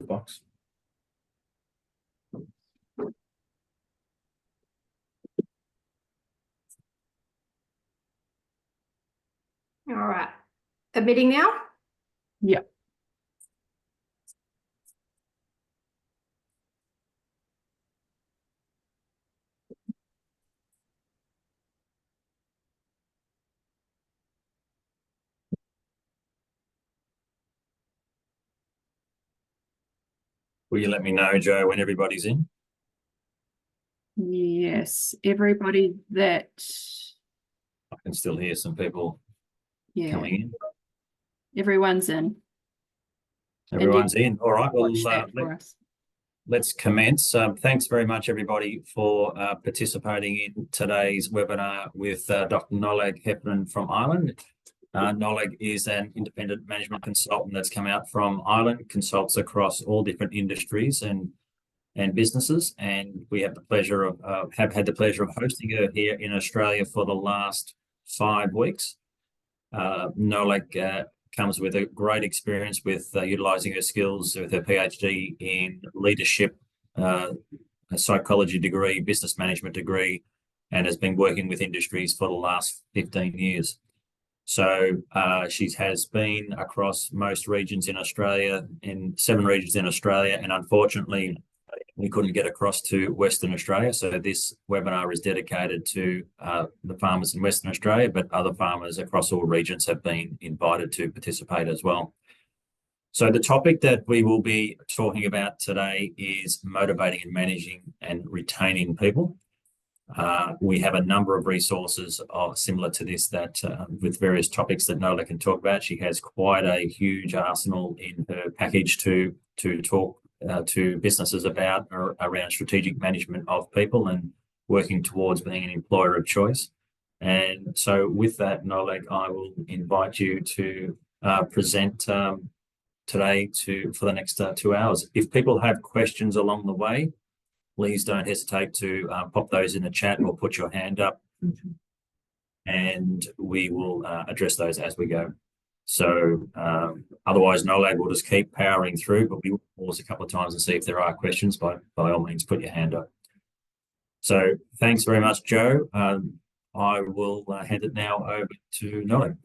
box. All right. Admitting now? Yeah. Will you let me know, Joe, when everybody's in? Yes, everybody that, I can still hear some people coming in. everyone's in. Everyone's in. All right. Well, Watch that for us. let's commence. Thanks very much, everybody, for participating in today's webinar with Dr. Nollaig Heffernan from Ireland. Nollaig is an independent management consultant that's come out from Ireland, consults across all different industries and businesses, and we have the pleasure of have had the pleasure of hosting her here in Australia for the last 5 weeks. Nollaig comes with a great experience with utilising her skills with her PhD in leadership, a psychology degree, business management degree, and has been working with industries for the last 15 years. So she has been across most regions in Australia, in 7 regions in Australia, and unfortunately we couldn't get across to Western Australia. So this webinar is dedicated to the farmers in Western Australia, but other farmers across all regions have been invited to participate as well. So the topic that we will be talking about today is motivating and managing and retaining people. We have a number of resources similar to this that with various topics that Nollaig can talk about. She has quite a huge arsenal in her package to talk to businesses about around strategic management of people and working towards being an employer of choice. And so with that, Nollaig, I will invite you to present today for the next 2 hours. If people have questions along the way, please don't hesitate to pop those in the chat or put your hand up, and we will address those as we go. So otherwise, Nollaig will just keep powering through, but we will pause a couple of times and see if there are questions. By all means, put your hand up. So thanks very much, Joe. I will hand it now over to Nollaig.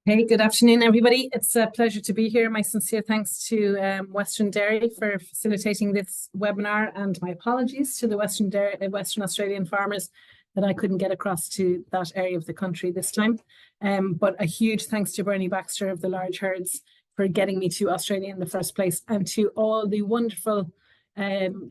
Hey, good afternoon, everybody. It's a pleasure to be here. My sincere thanks to Western Dairy for facilitating this webinar, and my apologies to the Western Australian farmers that I couldn't get across to that area of the country this time. But a huge thanks to Bernie Baxter of the Large Herds for getting me to Australia in the first place, and to all the wonderful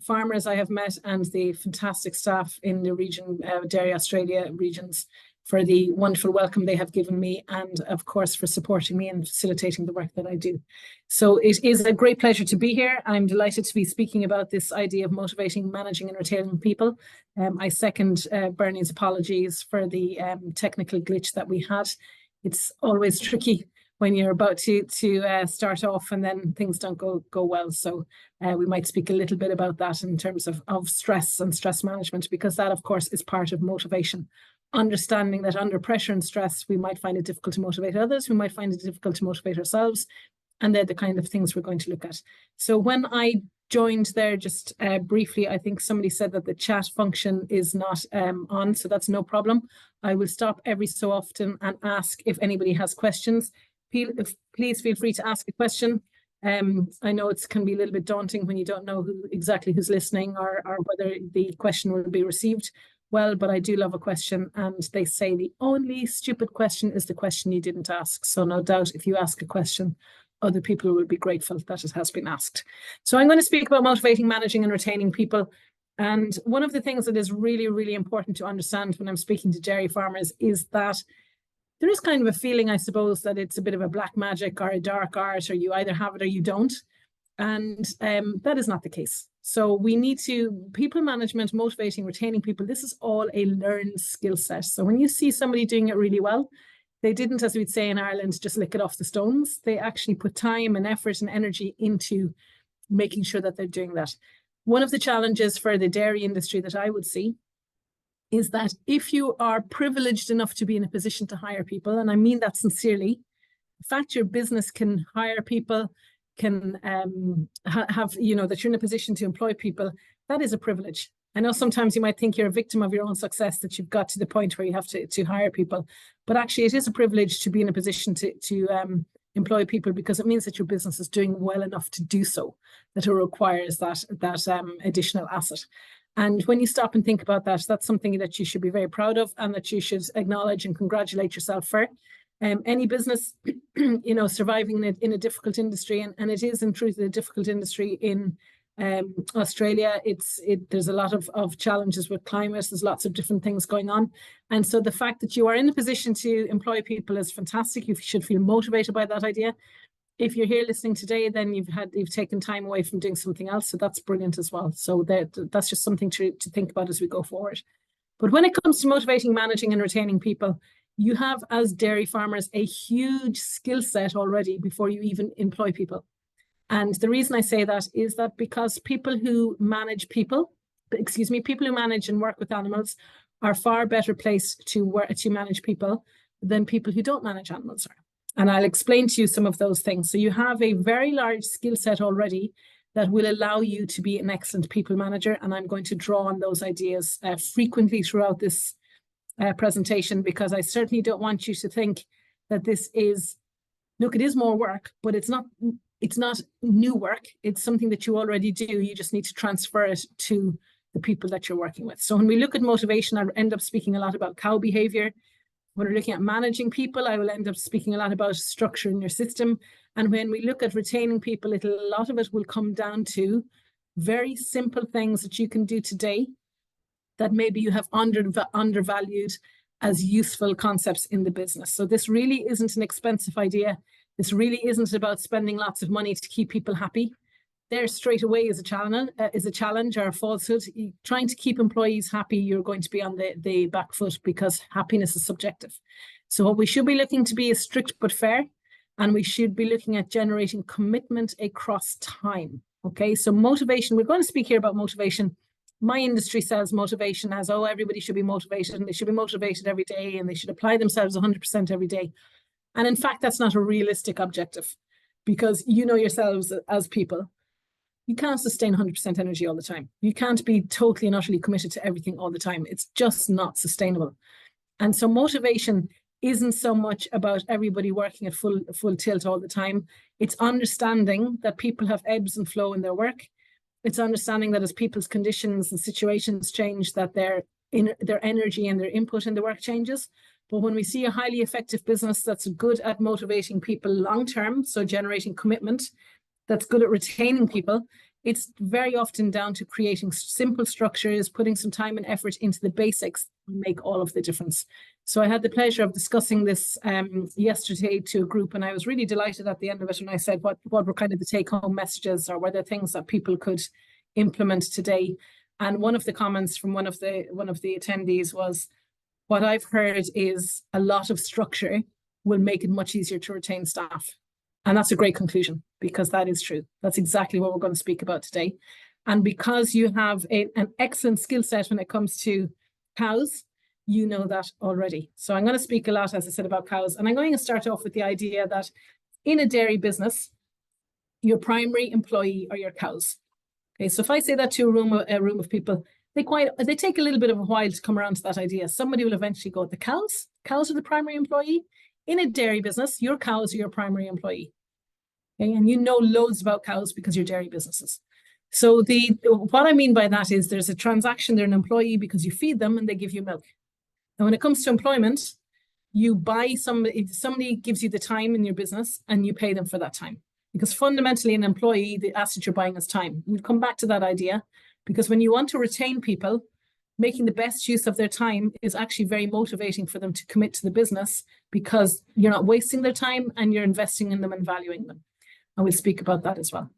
farmers I have met and the fantastic staff in the region, Dairy Australia regions, for the wonderful welcome they have given me, and of course for supporting me and facilitating the work that I do. So it is a great pleasure to be here. I'm delighted to be speaking about this idea of motivating, managing and retaining people. I second Bernie's apologies for the technical glitch that we had. It's always tricky when you're about to start off and then things don't go well. So we might speak a little bit about that in terms of stress and stress management, because that of course is part of motivation. Understanding that under pressure and stress, we might find it difficult to motivate others, we might find it difficult to motivate ourselves, and they're the kind of things we're going to look at. So when I joined there, just briefly, I think somebody said that the chat function is not on, so that's no problem. I will stop every so often and ask if anybody has questions. Please feel free to ask a question. I know it can be a little bit daunting when you don't know exactly who's listening or whether the question will be received well, but I do love a question, and they say the only stupid question is the question you didn't ask. So no doubt if you ask a question, other people will be grateful that it has been asked. So I'm going to speak about motivating, managing and retaining people. And one of the things that is really, really important to understand when I'm speaking to dairy farmers is that there is kind of a feeling, I suppose, that it's a bit of a black magic or a dark art, or you either have it or you don't. And that is not the case. So we need to, people management, motivating, retaining people, this is all a learned skill set. So when you see somebody doing it really well, they didn't, as we'd say in Ireland, just lick it off the stones. They actually put time and effort and energy into making sure that they're doing that. One of the challenges for the dairy industry that I would see is that if you are privileged enough to be in a position to hire people, and I mean that sincerely, the fact your business can hire people, can have, you know, that you're in a position to employ people, that is a privilege. I know sometimes you might think you're a victim of your own success, that you've got to the point where you have to hire people, but actually it is a privilege to be in a position to employ people, because it means that your business is doing well enough to do so, that it requires that additional asset. And when you stop and think about that, that's something that you should be very proud of, and that you should acknowledge and congratulate yourself for. Any business, you know, surviving in a difficult industry, and it is in truth a difficult industry in Australia. There's a lot of challenges with climate. There's lots of different things going on, and so the fact that you are in a position to employ people is fantastic. You should feel motivated by that idea. If you're here listening today, then you've taken time away from doing something else, so that's brilliant as well. So that's just something to think about as we go forward. But when it comes to motivating, managing, and retaining people, you have, as dairy farmers, a huge skill set already before you even employ people. And the reason I say that is that because people who manage people who manage and work with animals are far better placed to manage people than people who don't manage animals are. And I'll explain to you some of those things. So you have a very large skill set already that will allow you to be an excellent people manager. And I'm going to draw on those ideas frequently throughout this presentation, because I certainly don't want you to think that this is, look, it is more work, but it's not new work. It's something that you already do. You just need to transfer it to the people that you're working with. So when we look at motivation, I end up speaking a lot about cow behavior. When we're looking at managing people, I will end up speaking a lot about structure in your system. And when we look at retaining people, a lot of it will come down to very simple things that you can do today that maybe you have undervalued as useful concepts in the business. So this really isn't an expensive idea. This really isn't about spending lots of money to keep people happy. There straight away is a challenge or a falsehood. Trying to keep employees happy, you're going to be on the back foot, because happiness is subjective. So what we should be looking to be is strict but fair, and we should be looking at generating commitment across time. Okay, so motivation, we're going to speak here about motivation. My industry says motivation as, oh, everybody should be motivated, and they should be motivated every day, and they should apply themselves 100% every day. And in fact, that's not a realistic objective, because you know yourselves as people, you can't sustain 100% energy all the time. You can't be totally and utterly committed to everything all the time. It's just not sustainable. And so motivation isn't so much about everybody working at full tilt all the time. It's understanding that people have ebbs and flow in their work. It's understanding that as people's conditions and situations change, that their energy and their input in the work changes. But when we see a highly effective business that's good at motivating people long-term, so generating commitment, that's good at retaining people, it's very often down to creating simple structures, putting some time and effort into the basics, make all of the difference. So I had the pleasure of discussing this yesterday to a group, and I was really delighted at the end of it. And I said, what were kind of the take-home messages, or were there things that people could implement today? And one of the comments from one of the attendees was, what I've heard is a lot of structure will make it much easier to retain staff. And that's a great conclusion, because that is true. That's exactly what we're going to speak about today. And because you have an excellent skill set when it comes to cows, you know that already. So I'm going to speak a lot, as I said, about cows. And I'm going to start off with the idea that in a dairy business, your primary employee are your cows. Okay, so if I say that to a room of people, they take a little bit of a while to come around to that idea. Somebody will eventually go, the cows are the primary employee. In a dairy business, your cows are your primary employee. Okay? And you know loads about cows because you're dairy businesses. So what I mean by that is there's a transaction, they're an employee because you feed them and they give you milk. And when it comes to employment, you buy somebody gives you the time in your business and you pay them for that time. Because fundamentally, an employee, the asset you're buying is time. We'll come back to that idea, because when you want to retain people, making the best use of their time is actually very motivating for them to commit to the business, because you're not wasting their time and you're investing in them and valuing them. And we'll speak about that as well.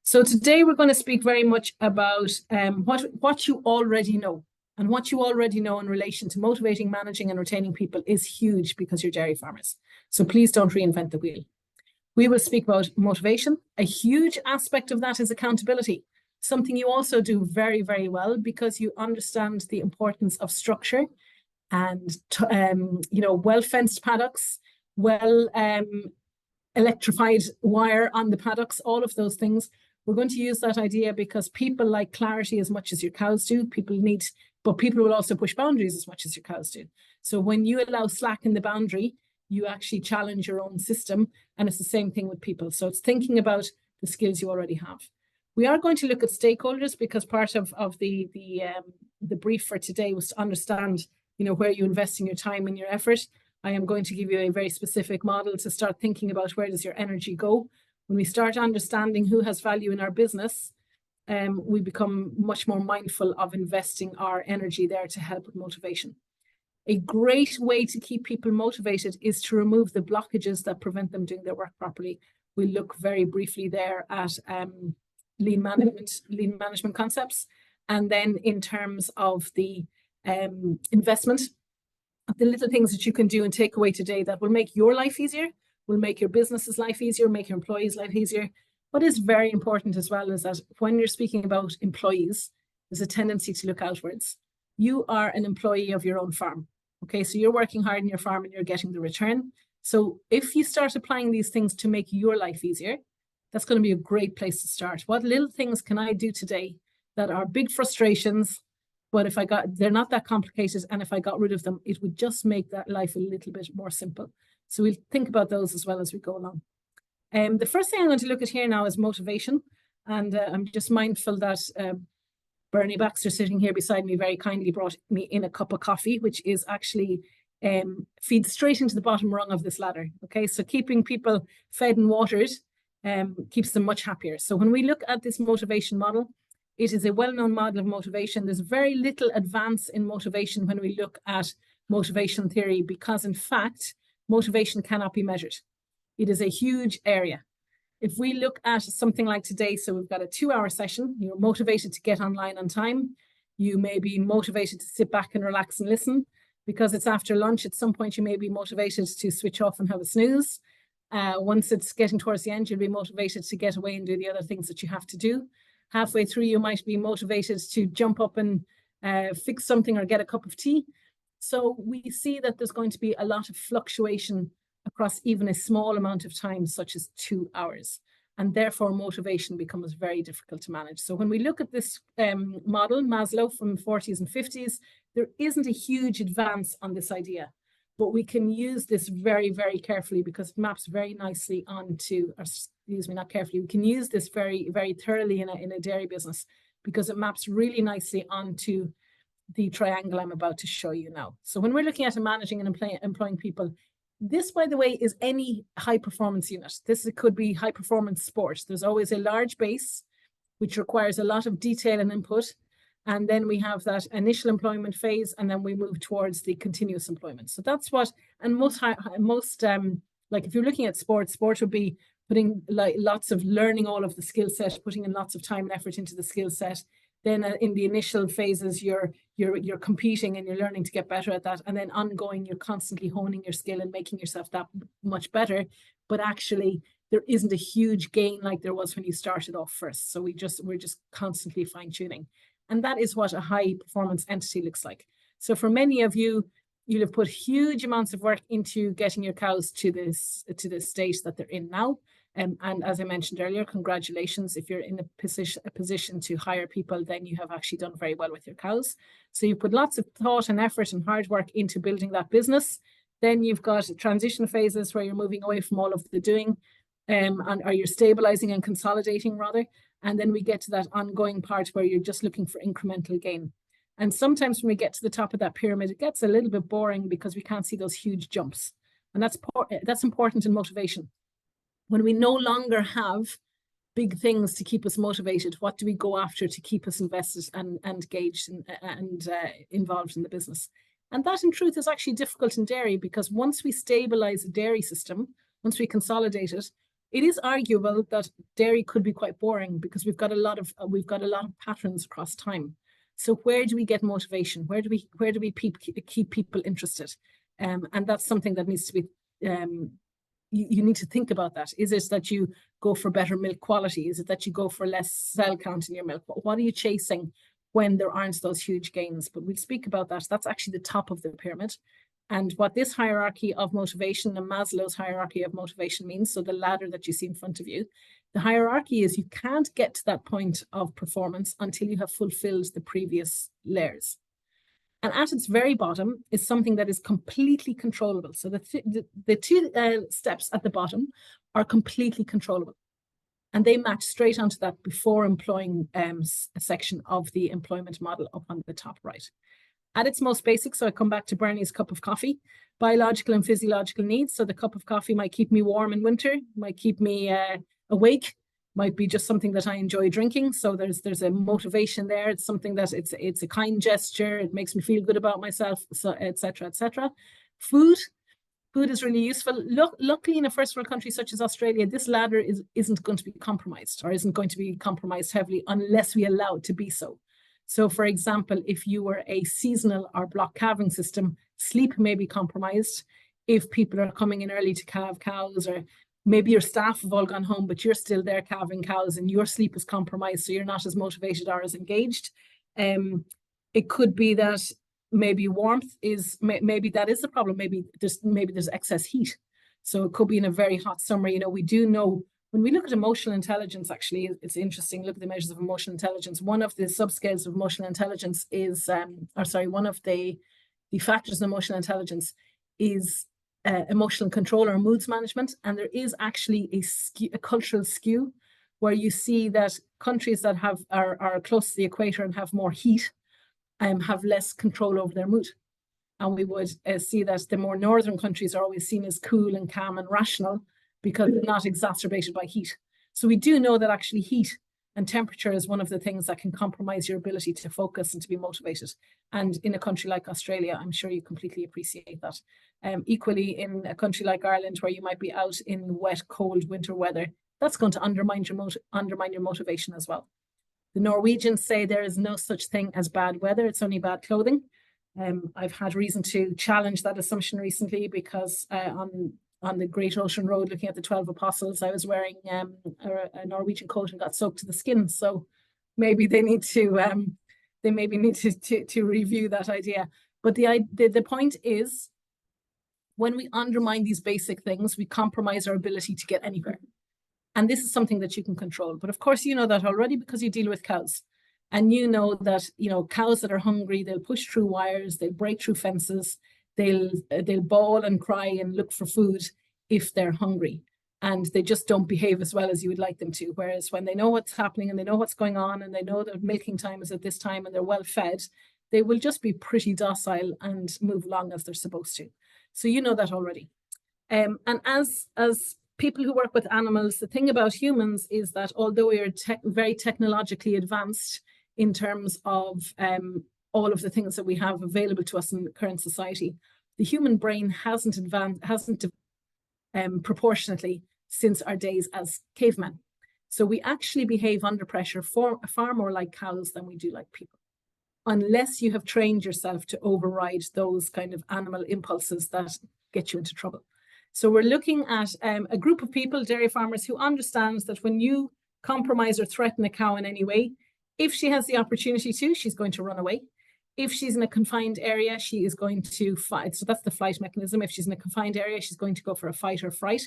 So today we're going to speak very much about what you already know. And what you already know in relation to motivating, managing and retaining people is huge, because you're dairy farmers. So please don't reinvent the wheel. We will speak about motivation. A huge aspect of that is accountability. something you also do very, very well because you understand the importance of structure and, well-fenced paddocks, electrified wire on the paddocks, all of those things. We're going to use that idea because people like clarity as much as your cows do. But people will also push boundaries as much as your cows do. So when you allow slack in the boundary, you actually challenge your own system. And it's the same thing with people. So it's thinking about the skills you already have. We are going to look at stakeholders because part of the brief for today was to understand, where you invest in your time and your effort. I am going to give you a very specific model to start thinking about where does your energy go. When we start understanding who has value in our business, we become much more mindful of investing our energy there to help with motivation. A great way to keep people motivated is to remove the blockages that prevent them doing their work properly. We'll look very briefly there at lean management concepts. And then in terms of the investment, the little things that you can do and take away today that will make your life easier, will make your business's life easier, make your employees' life easier. What is very important as well is that when you're speaking about employees, there's a tendency to look outwards. You are an employee of your own farm. Okay, so you're working hard in your farm and you're getting the return. So if you start applying these things to make your life easier, that's going to be a great place to start. What little things can I do today that are big frustrations, but they're not that complicated, and if I got rid of them, it would just make that life a little bit more simple. So we'll think about those as well as we go along. The first thing I'm going to look at here now is motivation. And I'm just mindful that Bernie Baxter, sitting here beside me, very kindly brought me in a cup of coffee, which is actually feeds straight into the bottom rung of this ladder. Okay, so keeping people fed and watered keeps them much happier. So when we look at this motivation model, it is a well-known model of motivation. There's very little advance in motivation when we look at motivation theory because, in fact, motivation cannot be measured. It is a huge area. If we look at something like today, so we've got a 2-hour session, you're motivated to get online on time. You may be motivated to sit back and relax and listen. Because it's after lunch, at some point you may be motivated to switch off and have a snooze. Once it's getting towards the end, you'll be motivated to get away and do the other things that you have to do. Halfway through, you might be motivated to jump up and fix something or get a cup of tea. So we see that there's going to be a lot of fluctuation across even a small amount of time, such as 2 hours. And therefore, motivation becomes very difficult to manage. So when we look at this model, Maslow from the 40s and 50s, there isn't a huge advance on this idea. But we can use this very, very carefully because it maps very nicely onto, or excuse me, not carefully, we can use this very, very thoroughly in a dairy business because it maps really nicely onto the triangle I'm about to show you now. So when we're looking at managing and employing people, this, by the way, is any high performance unit. It could be high performance sport. There's always a large base, which requires a lot of detail and input. And then we have that initial employment phase, and then we move towards the continuous employment. So that's what, and most like if you're looking at sport would be putting like lots of learning all of the skill set, putting in lots of time and effort into the skill set. Then in the initial phases, you're competing and you're learning to get better at that. And then ongoing, you're constantly honing your skill and making yourself that much better. But actually, there isn't a huge gain like there was when you started off first. So we're just constantly fine tuning. And that is what a high performance entity looks like. So for many of you, you'll have put huge amounts of work into getting your cows to this state that they're in now. And as I mentioned earlier, congratulations. If you're in a position to hire people, then you have actually done very well with your cows. So you put lots of thought and effort and hard work into building that business. Then you've got transition phases where you're moving away from all of the doing, or you're stabilizing and consolidating rather. And then we get to that ongoing part where you're just looking for incremental gain. And sometimes when we get to the top of that pyramid, it gets a little bit boring because we can't see those huge jumps. And that's important in motivation. When we no longer have big things to keep us motivated, what do we go after to keep us invested and engaged and involved in the business? And that in truth is actually difficult in dairy because once we stabilize a dairy system, once we consolidate it, it is arguable that dairy could be quite boring because we've got a lot of patterns across time. So where do we get motivation? Where do we keep people interested? And that's something that needs to be you need to think about that. Is it that you go for better milk quality? Is it that you go for less cell count in your milk? What are you chasing when there aren't those huge gains? But we'll speak about that. That's actually the top of the pyramid. And what this hierarchy of motivation and Maslow's hierarchy of motivation means, so the ladder that you see in front of you, the hierarchy is you can't get to that point of performance until you have fulfilled the previous layers. And at its very bottom is something that is completely controllable. So the two steps at the bottom are completely controllable. And they match straight onto that before employing a section of the employment model up on the top right. At its most basic, so I come back to Bernie's cup of coffee, biological and physiological needs. So the cup of coffee might keep me warm in winter, might keep me awake, might be just something that I enjoy drinking. So there's a motivation there. It's something that it's a kind gesture. It makes me feel good about myself, so et cetera, et cetera. Food is really useful. Luckily, in a first world country such as Australia, this ladder isn't going to be compromised or isn't going to be compromised heavily unless we allow it to be so. So, for example, if you were a seasonal or block calving system, sleep may be compromised. If people are coming in early to calve cows, or maybe your staff have all gone home, but you're still there calving cows and your sleep is compromised, so you're not as motivated or as engaged. It could be that maybe warmth is, maybe that is the problem. Maybe there's excess heat. So it could be in a very hot summer. You know, we do know when we look at emotional intelligence, actually, it's interesting. Look at the measures of emotional intelligence. One of the subscales of emotional intelligence is, one of the factors in emotional intelligence is emotional control or moods management. And there is actually a cultural skew where you see that countries that are close to the equator and have more heat have less control over their mood. And we would see that the more northern countries are always seen as cool and calm and rational because they're not exacerbated by heat. So we do know that actually heat and temperature is one of the things that can compromise your ability to focus and to be motivated. And in a country like Australia, I'm sure you completely appreciate that. Equally, in a country like Ireland, where you might be out in wet, cold winter weather, that's going to undermine your motivation as well. The Norwegians say there is no such thing as bad weather, it's only bad clothing. I've had reason to challenge that assumption recently because on the Great Ocean Road, looking at the 12 Apostles, I was wearing a Norwegian coat and got soaked to the skin. So maybe they need to review that idea. But the point is, when we undermine these basic things, we compromise our ability to get anywhere. And this is something that you can control. But of course, you know that already because you deal with cows. And you know that, you know, cows that are hungry, they'll push through wires, they'll break through fences, they'll bawl and cry and look for food if they're hungry. And they just don't behave as well as you would like them to. Whereas when they know what's happening and they know what's going on and they know that milking time is at this time and they're well fed, they will just be pretty docile and move along as they're supposed to. So you know that already. And as people who work with animals, the thing about humans is that although we are very technologically advanced in terms of all of the things that we have available to us in the current society, the human brain hasn't proportionately since our days as cavemen. So we actually behave under pressure far more like cows than we do like people, unless you have trained yourself to override those kind of animal impulses that get you into trouble. So we're looking at a group of people, dairy farmers, who understands that when you compromise or threaten a cow in any way, if she has the opportunity to, she's going to run away. If she's in a confined area, she is going to fight. So that's the flight mechanism. If she's in a confined area, she's going to go for a fight or fright,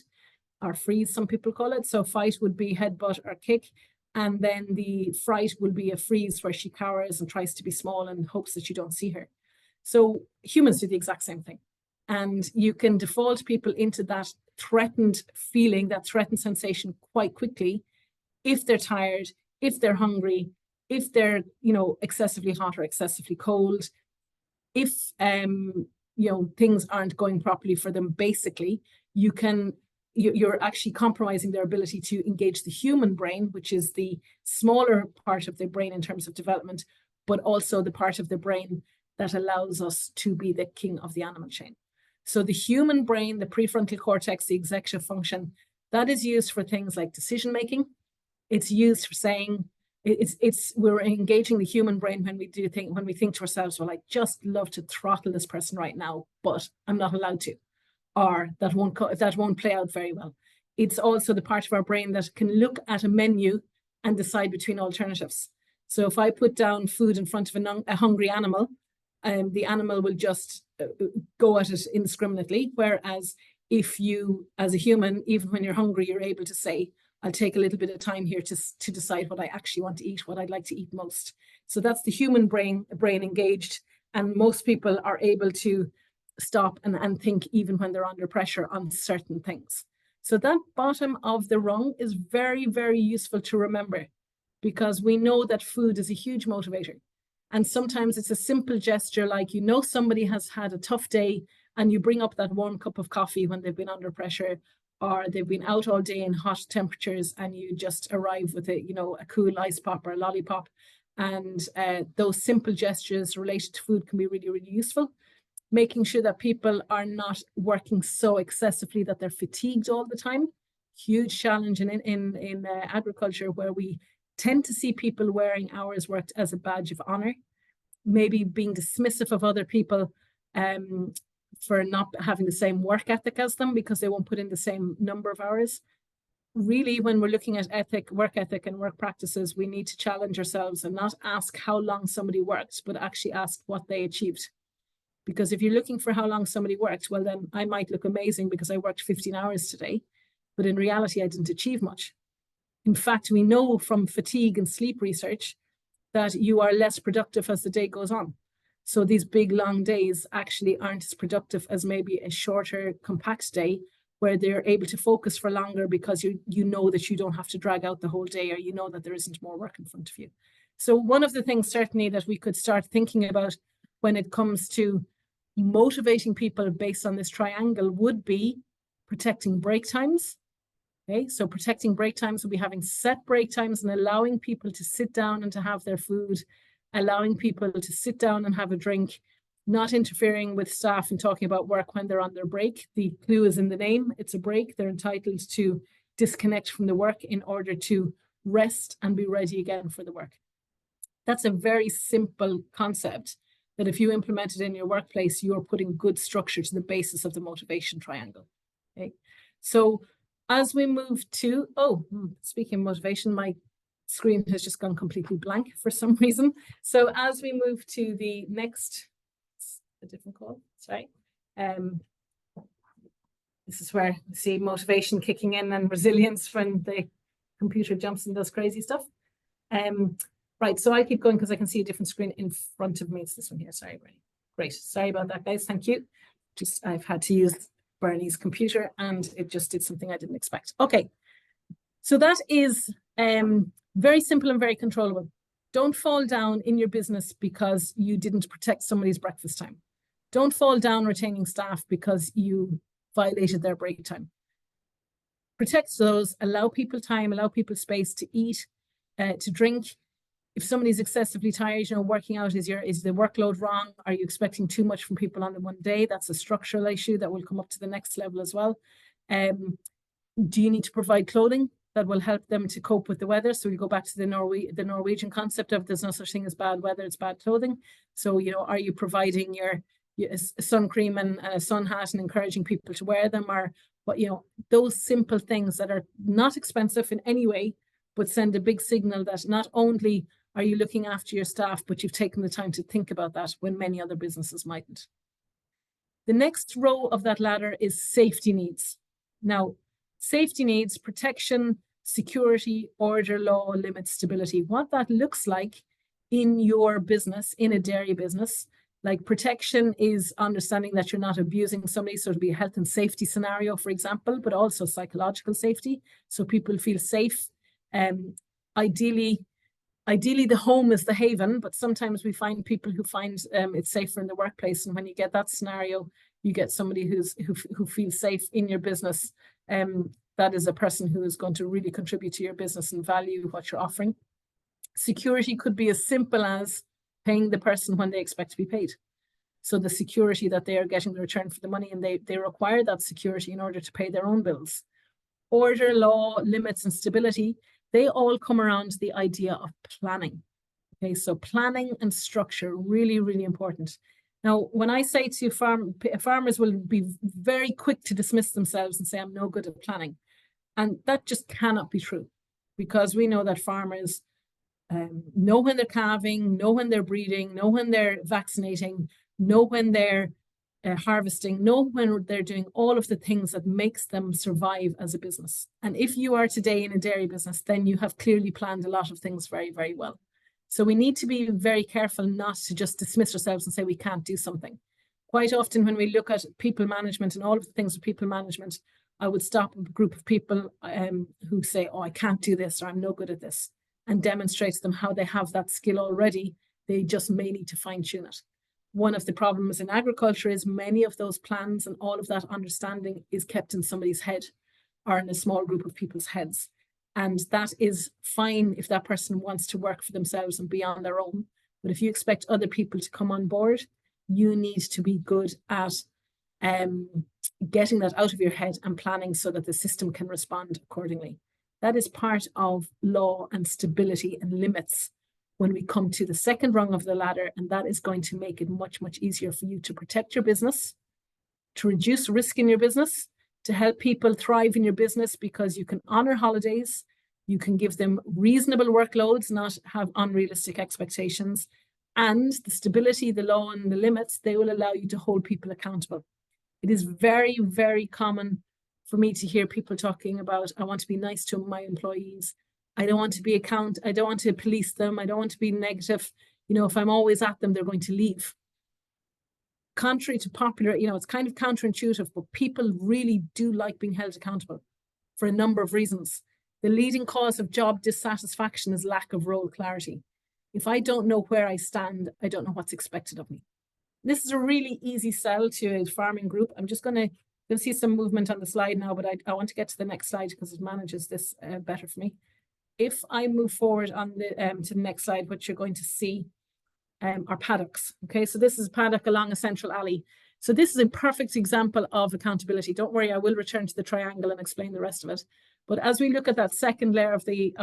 or freeze, some people call it. So fight would be headbutt or kick. And then the fright will be a freeze where she cowers and tries to be small and hopes that you don't see her. So humans do the exact same thing. And you can default people into that threatened feeling, that threatened sensation quite quickly if they're tired, if they're hungry, if they're, you know, excessively hot or excessively cold, if, you know, things aren't going properly for them, basically, you're actually compromising their ability to engage the human brain, which is the smaller part of the brain in terms of development, but also the part of the brain that allows us to be the king of the animal chain. So the human brain, the prefrontal cortex, the executive function, that is used for things like decision-making. It's used for saying, we're engaging the human brain when we think to ourselves, well, I just love to throttle this person right now, but I'm not allowed to. or that won't play out very well. It's also the part of our brain that can look at a menu and decide between alternatives. So if I put down food in front of a hungry animal, the animal will just go at it indiscriminately. Whereas if you, as a human, even when you're hungry, you're able to say, I'll take a little bit of time here to decide what I actually want to eat, what I'd like to eat most. So that's the human brain engaged. And most people are able to stop and think even when they're under pressure on certain things. So that bottom of the rung is very, very useful to remember, because we know that food is a huge motivator. And sometimes it's a simple gesture, like, you know, somebody has had a tough day and you bring up that warm cup of coffee when they've been under pressure, or they've been out all day in hot temperatures, and you just arrive with a, you know, a cool ice pop or a lollipop. And those simple gestures related to food can be really, really useful. Making sure that people are not working so excessively that they're fatigued all the time. Huge challenge in agriculture, where we tend to see people wearing hours worked as a badge of honor, maybe being dismissive of other people for not having the same work ethic as them because they won't put in the same number of hours. Really, when we're looking at work ethic and work practices, we need to challenge ourselves and not ask how long somebody worked, but actually ask what they achieved. Because if you're looking for how long somebody worked, well, then I might look amazing because I worked 15 hours today, but in reality, I didn't achieve much. In fact, we know from fatigue and sleep research that you are less productive as the day goes on. So these big, long days actually aren't as productive as maybe a shorter, compact day, where they're able to focus for longer because you know that you don't have to drag out the whole day, or you know that there isn't more work in front of you. So one of the things certainly that we could start thinking about when it comes to motivating people based on this triangle would be protecting break times. Okay, so protecting break times will be having set break times and allowing people to sit down and to have their food, allowing people to sit down and have a drink, not interfering with staff and talking about work when they're on their break. The clue is in the name, it's a break. They're entitled to disconnect from the work in order to rest and be ready again for the work. That's a very simple concept that if you implement it in your workplace, you are putting good structure to the basis of the motivation triangle. Okay, so as we move to, speaking of motivation, my screen has just gone completely blank for some reason. So as we move to the next, a different call, sorry. This is where we see motivation kicking in and resilience when the computer jumps and does crazy stuff. Right, so I keep going because I can see a different screen in front of me. It's this one here, sorry, Bernie. Great, sorry about that, guys, thank you. I've had to use Bernie's computer and it just did something I didn't expect. Okay, so that is very simple and very controllable. Don't fall down in your business because you didn't protect somebody's breakfast time. Don't fall down retaining staff because you violated their break time. Protect those, allow people time, allow people space to eat, to drink. If somebody's excessively tired, working out, is the workload wrong? Are you expecting too much from people on the one day? That's a structural issue that will come up to the next level as well. Do you need to provide clothing that will help them to cope with the weather? So we go back to the Norwegian concept of there's no such thing as bad weather, it's bad clothing. So, are you providing your sun cream and a sun hat and encouraging people to wear them? Or what, those simple things that are not expensive in any way, but send a big signal that not only are you looking after your staff, but you've taken the time to think about that when many other businesses mightn't. The next row of that ladder is safety needs. Now, safety needs, protection, security, order, law, limits, stability. What that looks like in your business, in a dairy business, like protection is understanding that you're not abusing somebody. So it'll be a health and safety scenario, for example, but also psychological safety. So people feel safe. Ideally, the home is the haven, but sometimes we find people who find it's safer in the workplace. And when you get that scenario, you get somebody who feels safe in your business. That is a person who is going to really contribute to your business and value what you're offering. Security could be as simple as paying the person when they expect to be paid. So the security that they are getting the return for the money, and they require that security in order to pay their own bills. Order, law, limits, and stability, they all come around the idea of planning. Okay, so planning and structure, really, really important. Now, when I say to farmers will be very quick to dismiss themselves and say, I'm no good at planning. And that just cannot be true, because we know that farmers know when they're calving, know when they're breeding, know when they're vaccinating, know when they're harvesting, know when they're doing all of the things that makes them survive as a business. And if you are today in a dairy business, then you have clearly planned a lot of things very, very well. So we need to be very careful not to just dismiss ourselves and say we can't do something. Quite often when we look at people management and all of the things with people management, I would stop a group of people who say, oh, I can't do this, or I'm no good at this, and demonstrate to them how they have that skill already. They just may need to fine tune it. One of the problems in agriculture is many of those plans and all of that understanding is kept in somebody's head or in a small group of people's heads. And that is fine if that person wants to work for themselves and be on their own. But if you expect other people to come on board, you need to be good at getting that out of your head and planning so that the system can respond accordingly. That is part of law and stability and limits when we come to the second rung of the ladder, and that is going to make it much, much easier for you to protect your business, to reduce risk in your business, to help people thrive in your business, because you can honor holidays, you can give them reasonable workloads, not have unrealistic expectations, and the stability, the law and the limits, they will allow you to hold people accountable. It is very, very common for me to hear people talking about, I want to be nice to my employees. I don't want to be I don't want to police them. I don't want to be negative. You know, if I'm always at them, they're going to leave. Contrary to popular, you know, it's kind of counterintuitive, but people really do like being held accountable for a number of reasons. The leading cause of job dissatisfaction is lack of role clarity. If I don't know where I stand, I don't know what's expected of me. This is a really easy sell to a farming group. I'm just going to see some movement on the slide now, but I want to get to the next slide because it manages this better for me. If I move forward on the to the next slide, what you're going to see are paddocks. Okay, so this is a paddock along a central alley. So this is a perfect example of accountability. Don't worry, I will return to the triangle and explain the rest of it. But as we look at that second layer of the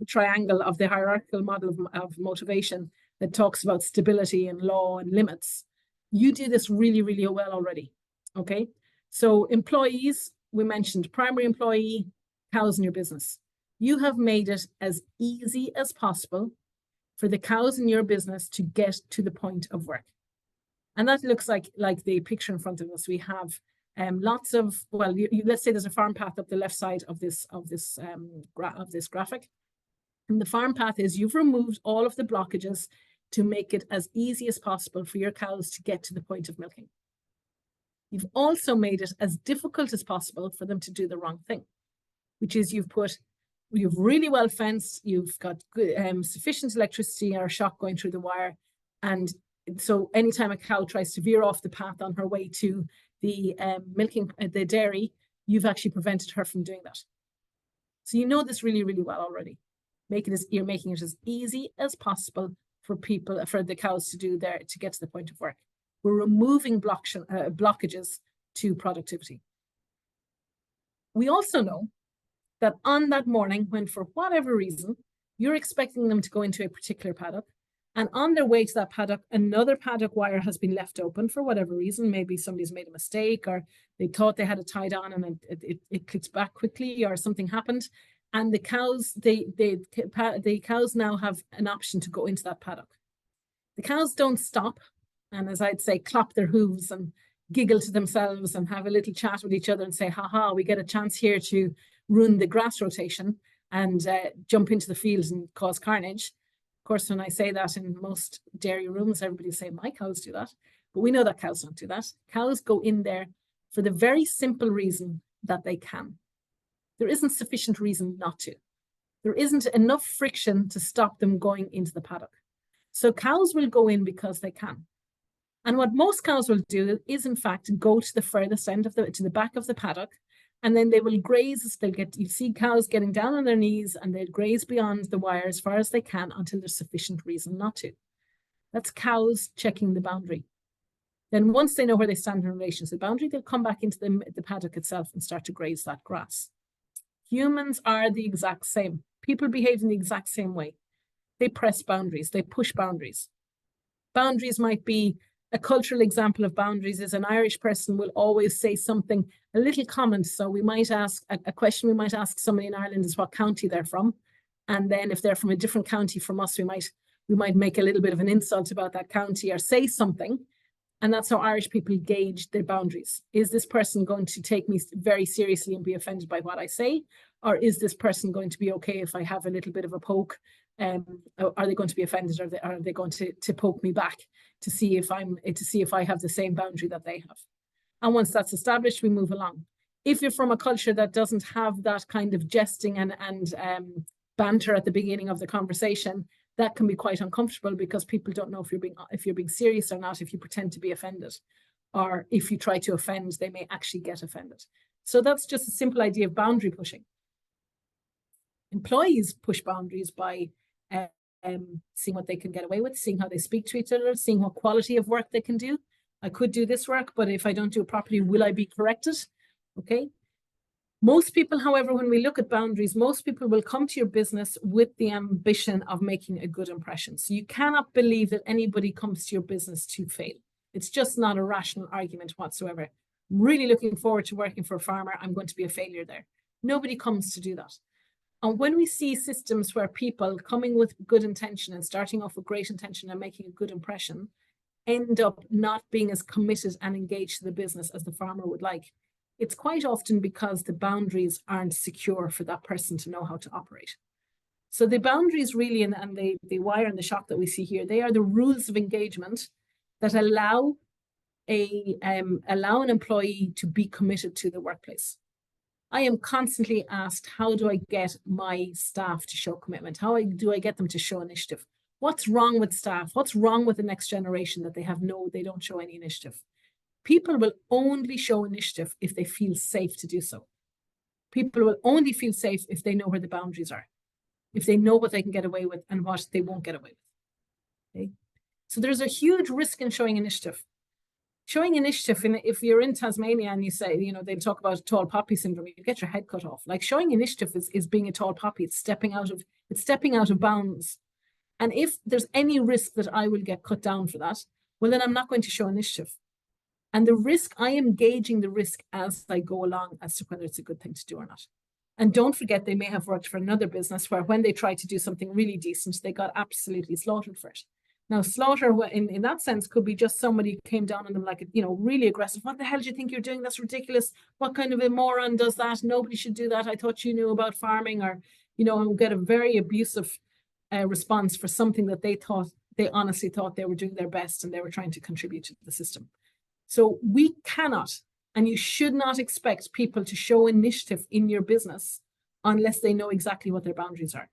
triangle of the hierarchical model of motivation that talks about stability and law and limits, you do this really, really well already. Okay, so employees, we mentioned primary employee, cows in your business. You have made it as easy as possible for the cows in your business to get to the point of work. And that looks like the picture in front of us. We have lots of, well, let's say there's a farm path up the left side of this graphic. And the farm path is you've removed all of the blockages to make it as easy as possible for your cows to get to the point of milking. You've also made it as difficult as possible for them to do the wrong thing, which is you've really well fenced, you've got good, sufficient electricity or shock going through the wire. And so anytime a cow tries to veer off the path on her way to the the dairy, you've actually prevented her from doing that. So you know this really, really well already. You're making it as easy as possible for the cows to get to the point of work. We're removing blockages to productivity. We also know that on that morning, when for whatever reason, you're expecting them to go into a particular paddock, and on their way to that paddock, another paddock wire has been left open for whatever reason. Maybe somebody's made a mistake, or they thought they had it tied on and it clicks back quickly, or something happened. And the cows, the cows now have an option to go into that paddock. The cows don't stop, and as I'd say, clap their hooves and giggle to themselves and have a little chat with each other and say, ha, we get a chance here to ruin the grass rotation and jump into the fields and cause carnage. Of course, when I say that in most dairy rooms, everybody say, my cows do that. But we know that cows don't do that. Cows go in there for the very simple reason that they can. There isn't sufficient reason not to. There isn't enough friction to stop them going into the paddock. So cows will go in because they can. And what most cows will do is, in fact, go to the furthest end to the back of the paddock, and then they will graze. You see cows getting down on their knees, and they'll graze beyond the wire as far as they can until there's sufficient reason not to. That's cows checking the boundary. Then once they know where they stand in relation to the boundary, they'll come back into the paddock itself and start to graze that grass. Humans are the exact same. People behave in the exact same way. They press boundaries, they push boundaries. Boundaries might be, a cultural example of boundaries is an Irish person will always say something, a little comment. So we might ask, a question we might ask somebody in Ireland is what county they're from. And then if they're from a different county from us, we might make a little bit of an insult about that county or say something. And that's how Irish people gauge their boundaries. Is this person going to take me very seriously and be offended by what I say? Or is this person going to be okay if I have a little bit of a poke? Are they going to be offended, or are they going to poke me back to see if I have the same boundary that they have? And once that's established, we move along. If you're from a culture that doesn't have that kind of jesting and banter at the beginning of the conversation, that can be quite uncomfortable because people don't know if you're being serious or not, if you pretend to be offended, or if you try to offend, they may actually get offended. So that's just a simple idea of boundary pushing. Employees push boundaries by seeing what they can get away with, seeing how they speak to each other, seeing what quality of work they can do. I could do this work, but if I don't do it properly, will I be corrected? Okay. Most people, however, when we look at boundaries, most people will come to your business with the ambition of making a good impression. So you cannot believe that anybody comes to your business to fail. It's just not a rational argument whatsoever. I'm really looking forward to working for a farmer. I'm going to be a failure there. Nobody comes to do that. And when we see systems where people coming with good intention and starting off with great intention and making a good impression end up not being as committed and engaged to the business as the farmer would like, it's quite often because the boundaries aren't secure for that person to know how to operate. So the boundaries really, and the wire and the shock that we see here, they are the rules of engagement that allow an employee to be committed to the workplace. I am constantly asked, how do I get my staff to show commitment? How do I get them to show initiative? What's wrong with staff? What's wrong with the next generation that they don't show any initiative? People will only show initiative if they feel safe to do so. People will only feel safe if they know where the boundaries are, if they know what they can get away with and what they won't get away with. Okay? So there's a huge risk in showing initiative. Showing initiative, if you're in Tasmania and you say, they talk about tall poppy syndrome, you get your head cut off. Like, showing initiative is being a tall poppy. It's stepping out of bounds. And if there's any risk that I will get cut down for that, well, then I'm not going to show initiative. And the risk, I am gauging the risk as I go along as to whether it's a good thing to do or not. And don't forget, they may have worked for another business where when they tried to do something really decent, they got absolutely slaughtered for it. Now, slaughter in that sense could be just somebody came down on them like, really aggressive. What the hell do you think you're doing? That's ridiculous. What kind of a moron does that? Nobody should do that. I thought you knew about farming, or, and get a very abusive response for something that they honestly thought they were doing their best and they were trying to contribute to the system. So we cannot, and you should not expect people to show initiative in your business unless they know exactly what their boundaries are.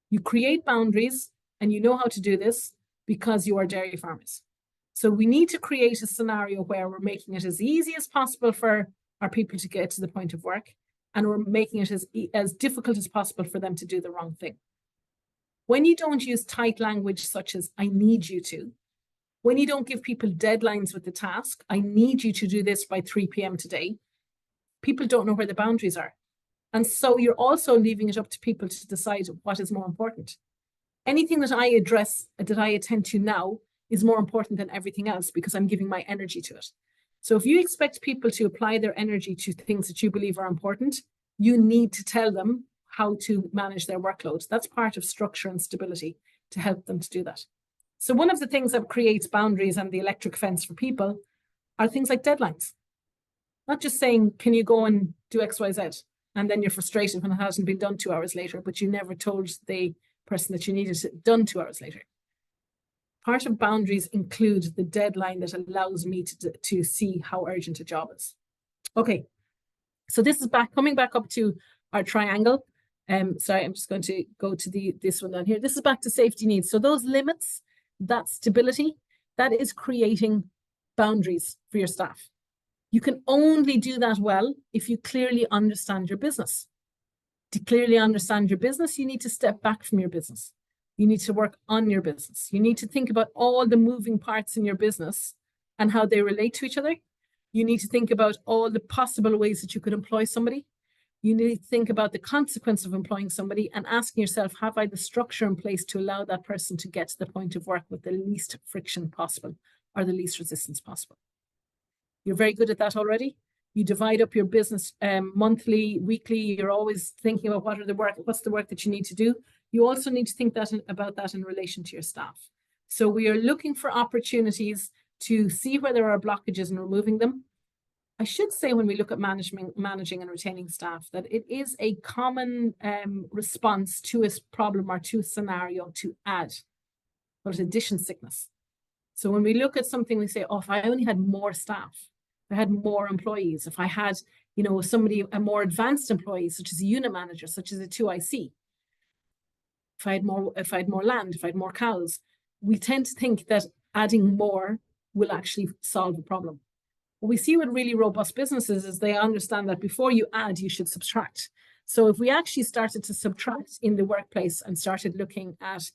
You create boundaries, and you know how to do this because you are dairy farmers. So we need to create a scenario where we're making it as easy as possible for our people to get to the point of work, and we're making it as difficult as possible for them to do the wrong thing. When you don't use tight language such as, I need you to, when you don't give people deadlines with the task, I need you to do this by 3 p.m. today, people don't know where the boundaries are. And so you're also leaving it up to people to decide what is more important. Anything that I attend to now is more important than everything else because I'm giving my energy to it. So if you expect people to apply their energy to things that you believe are important, you need to tell them how to manage their workload. That's part of structure and stability to help them to do that. So one of the things that creates boundaries and the electric fence for people are things like deadlines. Not just saying, can you go and do X, Y, Z? And then you're frustrated when it hasn't been done 2 hours later, but you never told the person that you needed it done 2 hours later. Part of boundaries include the deadline that allows me to see how urgent a job is. Okay, so this is coming back up to our triangle. Sorry, I'm just going to go to this one down here. This is back to safety needs. So those limits, that stability, that is creating boundaries for your staff. You can only do that well if you clearly understand your business. To clearly understand your business, you need to step back from your business. You need to work on your business. You need to think about all the moving parts in your business and how they relate to each other. You need to think about all the possible ways that you could employ somebody. You need to think about the consequence of employing somebody and asking yourself, have I the structure in place to allow that person to get to the point of work with the least friction possible or the least resistance possible? You're very good at that already. You divide up your business monthly, weekly. You're always thinking about what's the work that you need to do. You also need to think about that in relation to your staff. So we are looking for opportunities to see where there are blockages and removing them. I should say when we look at managing and retaining staff, that it is a common response to a problem or to a scenario to add addition sickness. So when we look at something, we say, oh, if I only had more staff, if I had more employees, if I had, a more advanced employee, such as a unit manager, such as a 2IC, if I had more land, if I had more cows, we tend to think that adding more will actually solve the problem. What we see with really robust businesses is they understand that before you add, you should subtract. So if we actually started to subtract in the workplace and started looking at,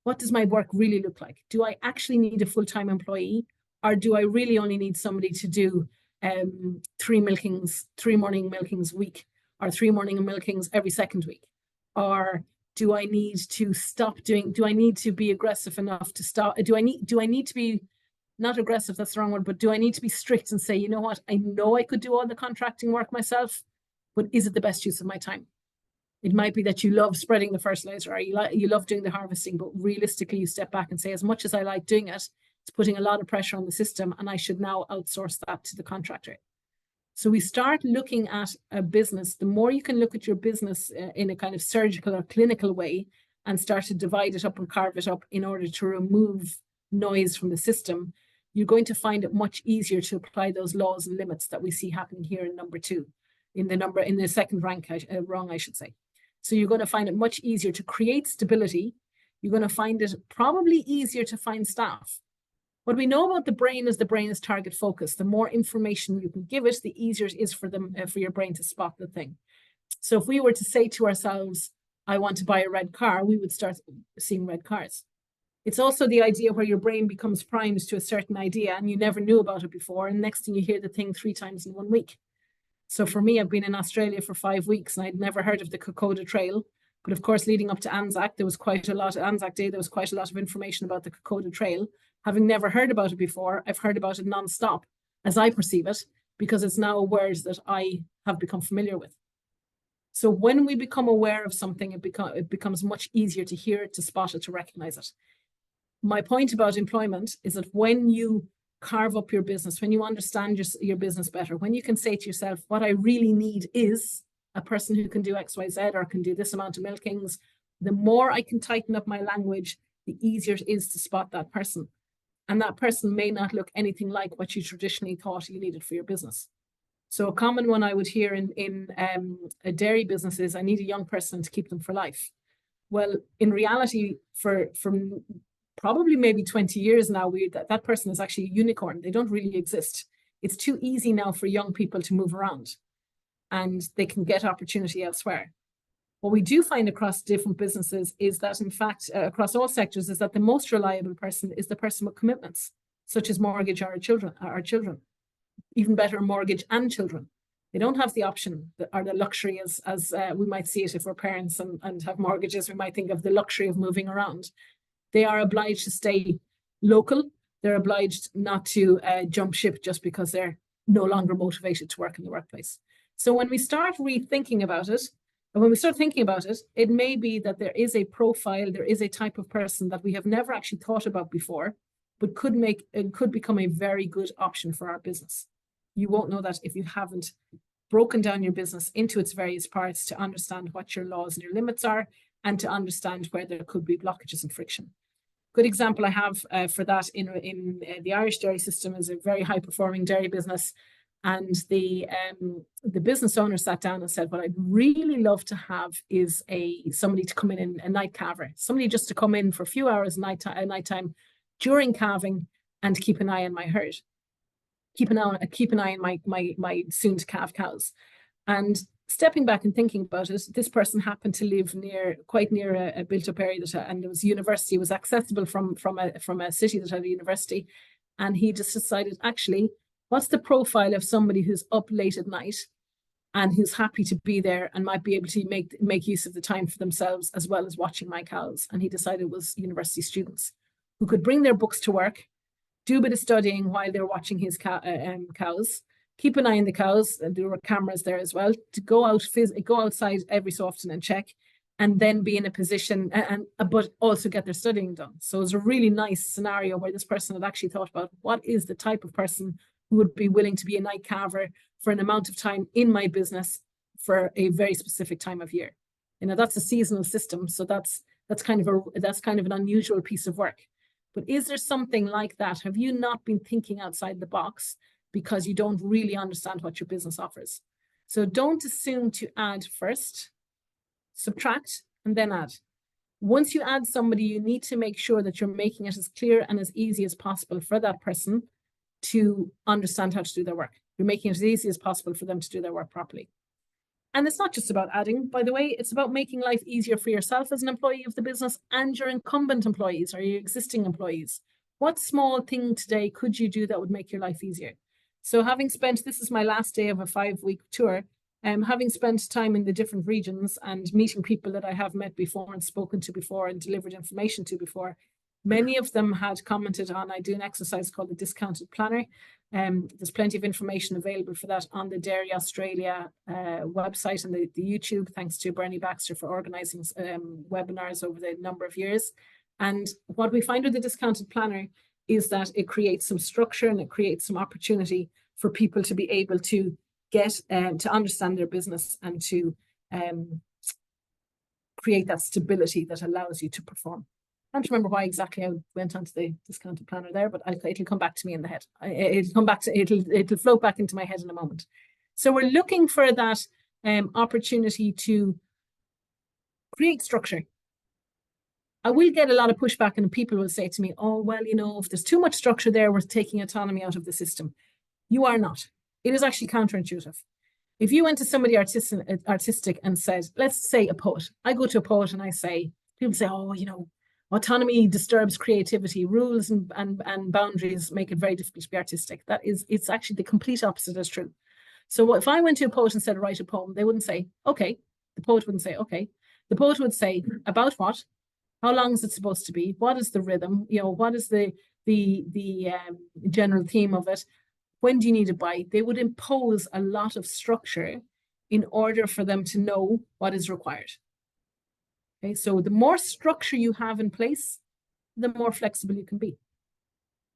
what does my work really look like? Do I actually need a full-time employee, or do I really only need somebody to do 3 morning milkings a week, or 3 morning milkings every second week? Or do I need to be aggressive enough to stop? Do I need to be not aggressive, that's the wrong word, but do I need to be strict and say, you know what, I know I could do all the contracting work myself, but is it the best use of my time? It might be that you love spreading the fertilizer, or you love doing the harvesting, but realistically you step back and say, as much as I like doing it, it's putting a lot of pressure on the system and I should now outsource that to the contractor. So we start looking at a business. The more you can look at your business in a kind of surgical or clinical way and start to divide it up and carve it up in order to remove noise from the system, you're going to find it much easier to apply those laws and limits that we see happening here in number 2, in the second rung, I should say. So you're going to find it much easier to create stability. You're going to find it probably easier to find staff. What we know about the brain is target focused. The more information you can give it, the easier it is for your brain to spot the thing. So if we were to say to ourselves, I want to buy a red car, we would start seeing red cars. It's also the idea where your brain becomes primed to a certain idea and you never knew about it before. And next thing you hear the thing 3 times in 1 week. So for me, I've been in Australia for 5 weeks and I'd never heard of the Kokoda Trail. But of course, leading up to Anzac, there was quite a lot of information about the Kokoda Trail. Having never heard about it before, I've heard about it nonstop, as I perceive it, because it's now a word that I have become familiar with. So when we become aware of something, it becomes much easier to hear it, to spot it, to recognize it. My point about employment is that when you carve up your business, when you understand your business better, when you can say to yourself, what I really need is a person who can do X, Y, Z, or can do this amount of milkings, the more I can tighten up my language, the easier it is to spot that person. And that person may not look anything like what you traditionally thought you needed for your business. So a common one I would hear in a dairy business is, I need a young person to keep them for life. Well, in reality, from probably maybe 20 years now, that person is actually a unicorn. They don't really exist. It's too easy now for young people to move around and they can get opportunity elsewhere. What we do find across different businesses is that, in fact, across all sectors, is that the most reliable person is the person with commitments, such as mortgage or children. Even better, mortgage and children. They don't have the option or the luxury as we might see it if we're parents and have mortgages. We might think of the luxury of moving around. They are obliged to stay local. They're obliged not to jump ship just because they're no longer motivated to work in the workplace. So when we start rethinking about it, and when we start thinking about it, it may be that there is a profile, there is a type of person that we have never actually thought about before, but could become a very good option for our business. You won't know that if you haven't broken down your business into its various parts to understand what your laws and your limits are, and to understand where there could be blockages and friction. Good example I have for that in the Irish dairy system is a very high performing dairy business. And the business owner sat down and said, what I'd really love to have is somebody to come in, a night calver, somebody just to come in for a few hours nighttime during calving and keep an eye on my herd, keep an eye on my soon to calve cows. And stepping back and thinking about it, this person happened to live quite near a built-up area and there was university, was accessible from a city that had a university. And he just decided, actually, what's the profile of somebody who's up late at night and who's happy to be there and might be able to make use of the time for themselves as well as watching my cows. And he decided it was university students who could bring their books to work, do a bit of studying while they're watching his cows, keep an eye on the cows, and there were cameras there as well, to go outside every so often and check, and then be in a position but also get their studying done. So it was a really nice scenario where this person had actually thought about what is the type of person who would be willing to be a night carver for an amount of time in my business for a very specific time of year. You know, that's a seasonal system, so that's kind of an unusual piece of work. But is there something like that? Have you not been thinking outside the box because you don't really understand what your business offers? So don't assume to add first, subtract, and then add. Once you add somebody, you need to make sure that you're making it as clear and as easy as possible for that person to understand how to do their work. You're making it as easy as possible for them to do their work properly. And it's not just about adding, by the way, it's about making life easier for yourself as an employee of the business and your incumbent employees or your existing employees. What small thing today could you do that would make your life easier? So having spent, this is my last day of a 5-week tour, having spent time in the different regions and meeting people that I have met before and spoken to before and delivered information to before, many of them had commented on, I do an exercise called the Discounted Planner. There's plenty of information available for that on the Dairy Australia website and the YouTube, thanks to Bernie Baxter for organizing webinars over the number of years. And what we find with the Discounted Planner is that it creates some structure and it creates some opportunity for people to be able to get to understand their business and to create that stability that allows you to perform. I don't remember why exactly I went onto the Discounted Planner there, but it'll come back to me in the head. It'll float back into my head in a moment. So we're looking for that opportunity to create structure. I will get a lot of pushback and people will say to me, oh, well, you know, if there's too much structure there, we're taking autonomy out of the system. You are not. It is actually counterintuitive. If you went to somebody artistic and said, let's say a poet, I go to a poet and I say, people say, oh, you know, autonomy disturbs creativity. Rules and boundaries make it very difficult to be artistic. It's actually the complete opposite is true. So if I went to a poet and said, write a poem, they wouldn't say, okay. The poet wouldn't say, okay. The poet would say, about what? How long is it supposed to be? What is the rhythm? You know, what is the general theme of it? When do you need it by? They would impose a lot of structure in order for them to know what is required. Okay, so the more structure you have in place, the more flexible you can be.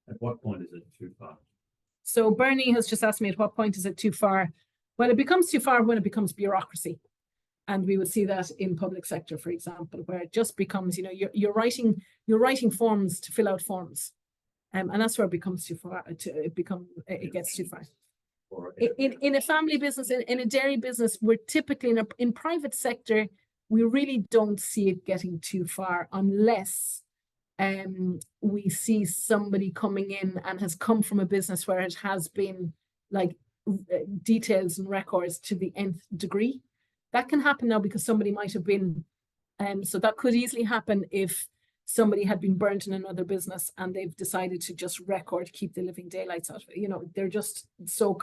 At what point is it too far? So Bernie has just asked me at what point is it too far? Well, it becomes too far when it becomes bureaucracy. And we would see that in public sector, for example, where it just becomes, you know, you're writing forms to fill out forms. And that's where it becomes too far, it gets too far. In a family business, in a dairy business, we're typically in private sector, we really don't see it getting too far unless we see somebody coming in and has come from a business where it has been like details and records to the nth degree. That can happen now because somebody might have been, so that could easily happen if somebody had been burnt in another business and they've decided to just record, keep the living daylights out of it. You know, they're just so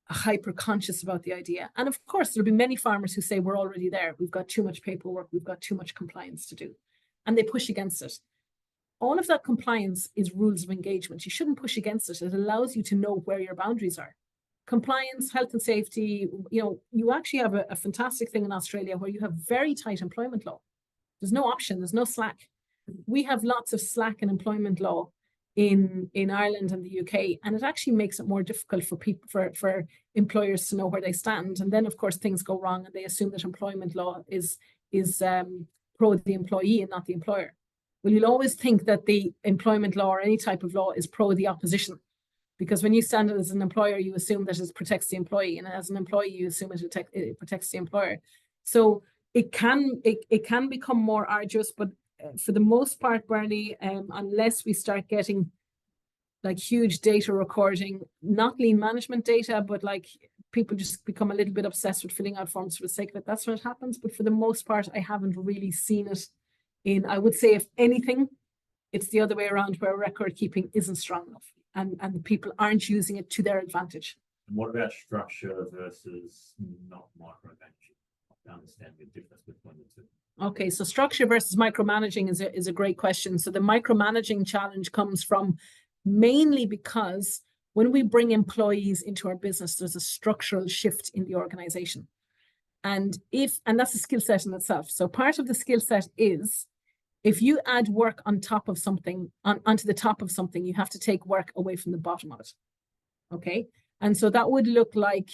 hyper conscious about the idea. And of course, there'll be many farmers who say, we're already there. We've got too much paperwork. We've got too much compliance to do. And they push against it. All of that compliance is rules of engagement. You shouldn't push against it. It allows you to know where your boundaries are. Compliance, health and safety, you know, you actually have a fantastic thing in Australia where you have very tight employment law. There's no option, there's no slack. We have lots of slack in employment law in Ireland and the UK, and it actually makes it more difficult for people, for employers to know where they stand. And then, of course, things go wrong and they assume that employment law is pro the employee and not the employer. Well, you'll always think that the employment law or any type of law is pro the opposition. Because when you stand as an employer, you assume that it protects the employee, and as an employee, you assume it protects the employer. So it can become more arduous, but for the most part, Bernie, unless we start getting like huge data recording, not lean management data, but like people just become a little bit obsessed with filling out forms for the sake of it. That's when it happens. But for the most part, I haven't really seen it in, I would say, if anything, it's the other way around where record keeping isn't strong enough. And people aren't using it to their advantage. And what about structure versus not micromanaging? I understand the difference between the two. Okay, so structure versus micromanaging is a great question. So the micromanaging challenge comes from mainly because when we bring employees into our business, there's a structural shift in the organization. And that's a skill set in itself. So part of the skill set is if you add work on top of something, onto the top of something, you have to take work away from the bottom of it. Okay. And so that would look like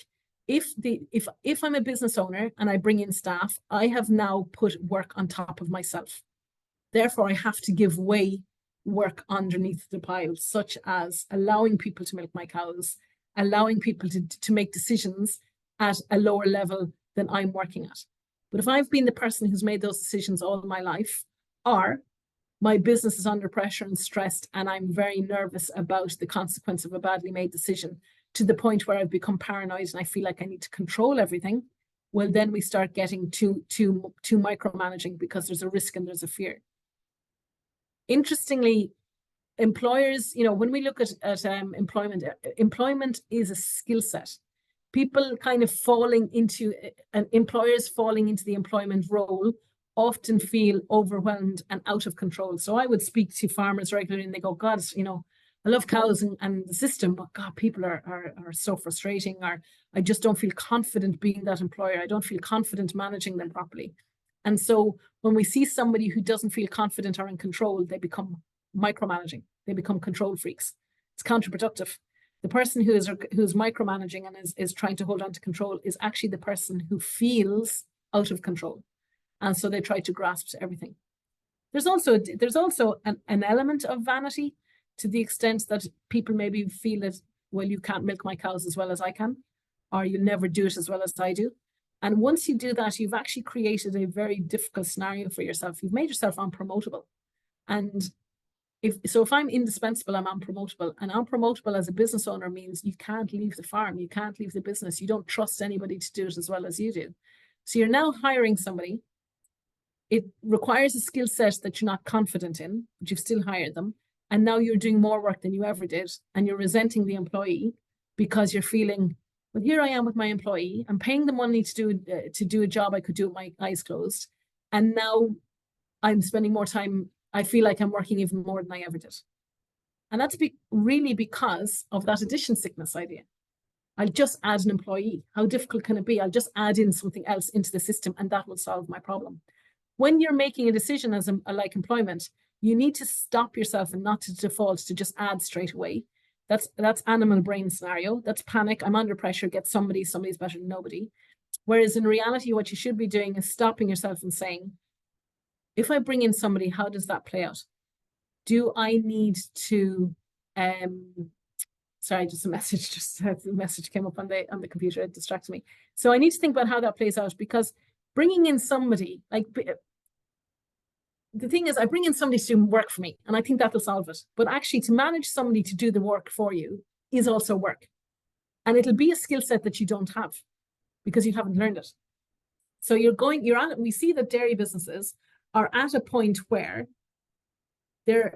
if I'm a business owner and I bring in staff, I have now put work on top of myself. Therefore, I have to give way work underneath the pile, such as allowing people to milk my cows, allowing people to make decisions at a lower level than I'm working at. But if I've been the person who's made those decisions all my life, or my business is under pressure and stressed, and I'm very nervous about the consequence of a badly made decision, to the point where I've become paranoid and I feel like I need to control everything, well, then we start getting too micromanaging because there's a risk and there's a fear. Interestingly, employers, when we look at employment is a skill set. People kind of employers falling into the employment role often feel overwhelmed and out of control. So I would speak to farmers regularly and they go, God, I love cows and the system, but God, people are so frustrating, or I just don't feel confident being that employer. I don't feel confident managing them properly. And so when we see somebody who doesn't feel confident or in control, they become micromanaging. They become control freaks. It's counterproductive. The person who's micromanaging and is trying to hold on to control is actually the person who feels out of control. And so they try to grasp to everything. There's also an element of vanity, to the extent that people maybe feel that, well, you can't milk my cows as well as I can, or you'll never do it as well as I do. And once you do that, you've actually created a very difficult scenario for yourself. You've made yourself unpromotable. And if I'm indispensable, I'm unpromotable. And unpromotable as a business owner means you can't leave the farm, you can't leave the business, you don't trust anybody to do it as well as you do. So you're now hiring somebody. It requires a skill set that you're not confident in, but you've still hired them. And now you're doing more work than you ever did. And you're resenting the employee because you're feeling, well, here I am with my employee. I'm paying them money to do a job I could do with my eyes closed. And now I'm spending more time. I feel like I'm working even more than I ever did. And that's really because of that addition sickness idea. I'll just add an employee. How difficult can it be? I'll just add in something else into the system and that will solve my problem. When you're making a decision as like employment, you need to stop yourself and not to default to just add straight away. That's animal brain scenario. That's panic. I'm under pressure. Get somebody's better than nobody. Whereas in reality, what you should be doing is stopping yourself and saying, if I bring in somebody, how does that play out? Do I need to, sorry, just a message came up on the computer. It distracted me. So I need to think about how that plays out, because bringing in somebody, like, the thing is, I bring in somebody to do work for me, and I think that'll solve it. But actually, to manage somebody to do the work for you is also work. And it'll be a skill set that you don't have because you haven't learned it. So we see that dairy businesses are at a point where they've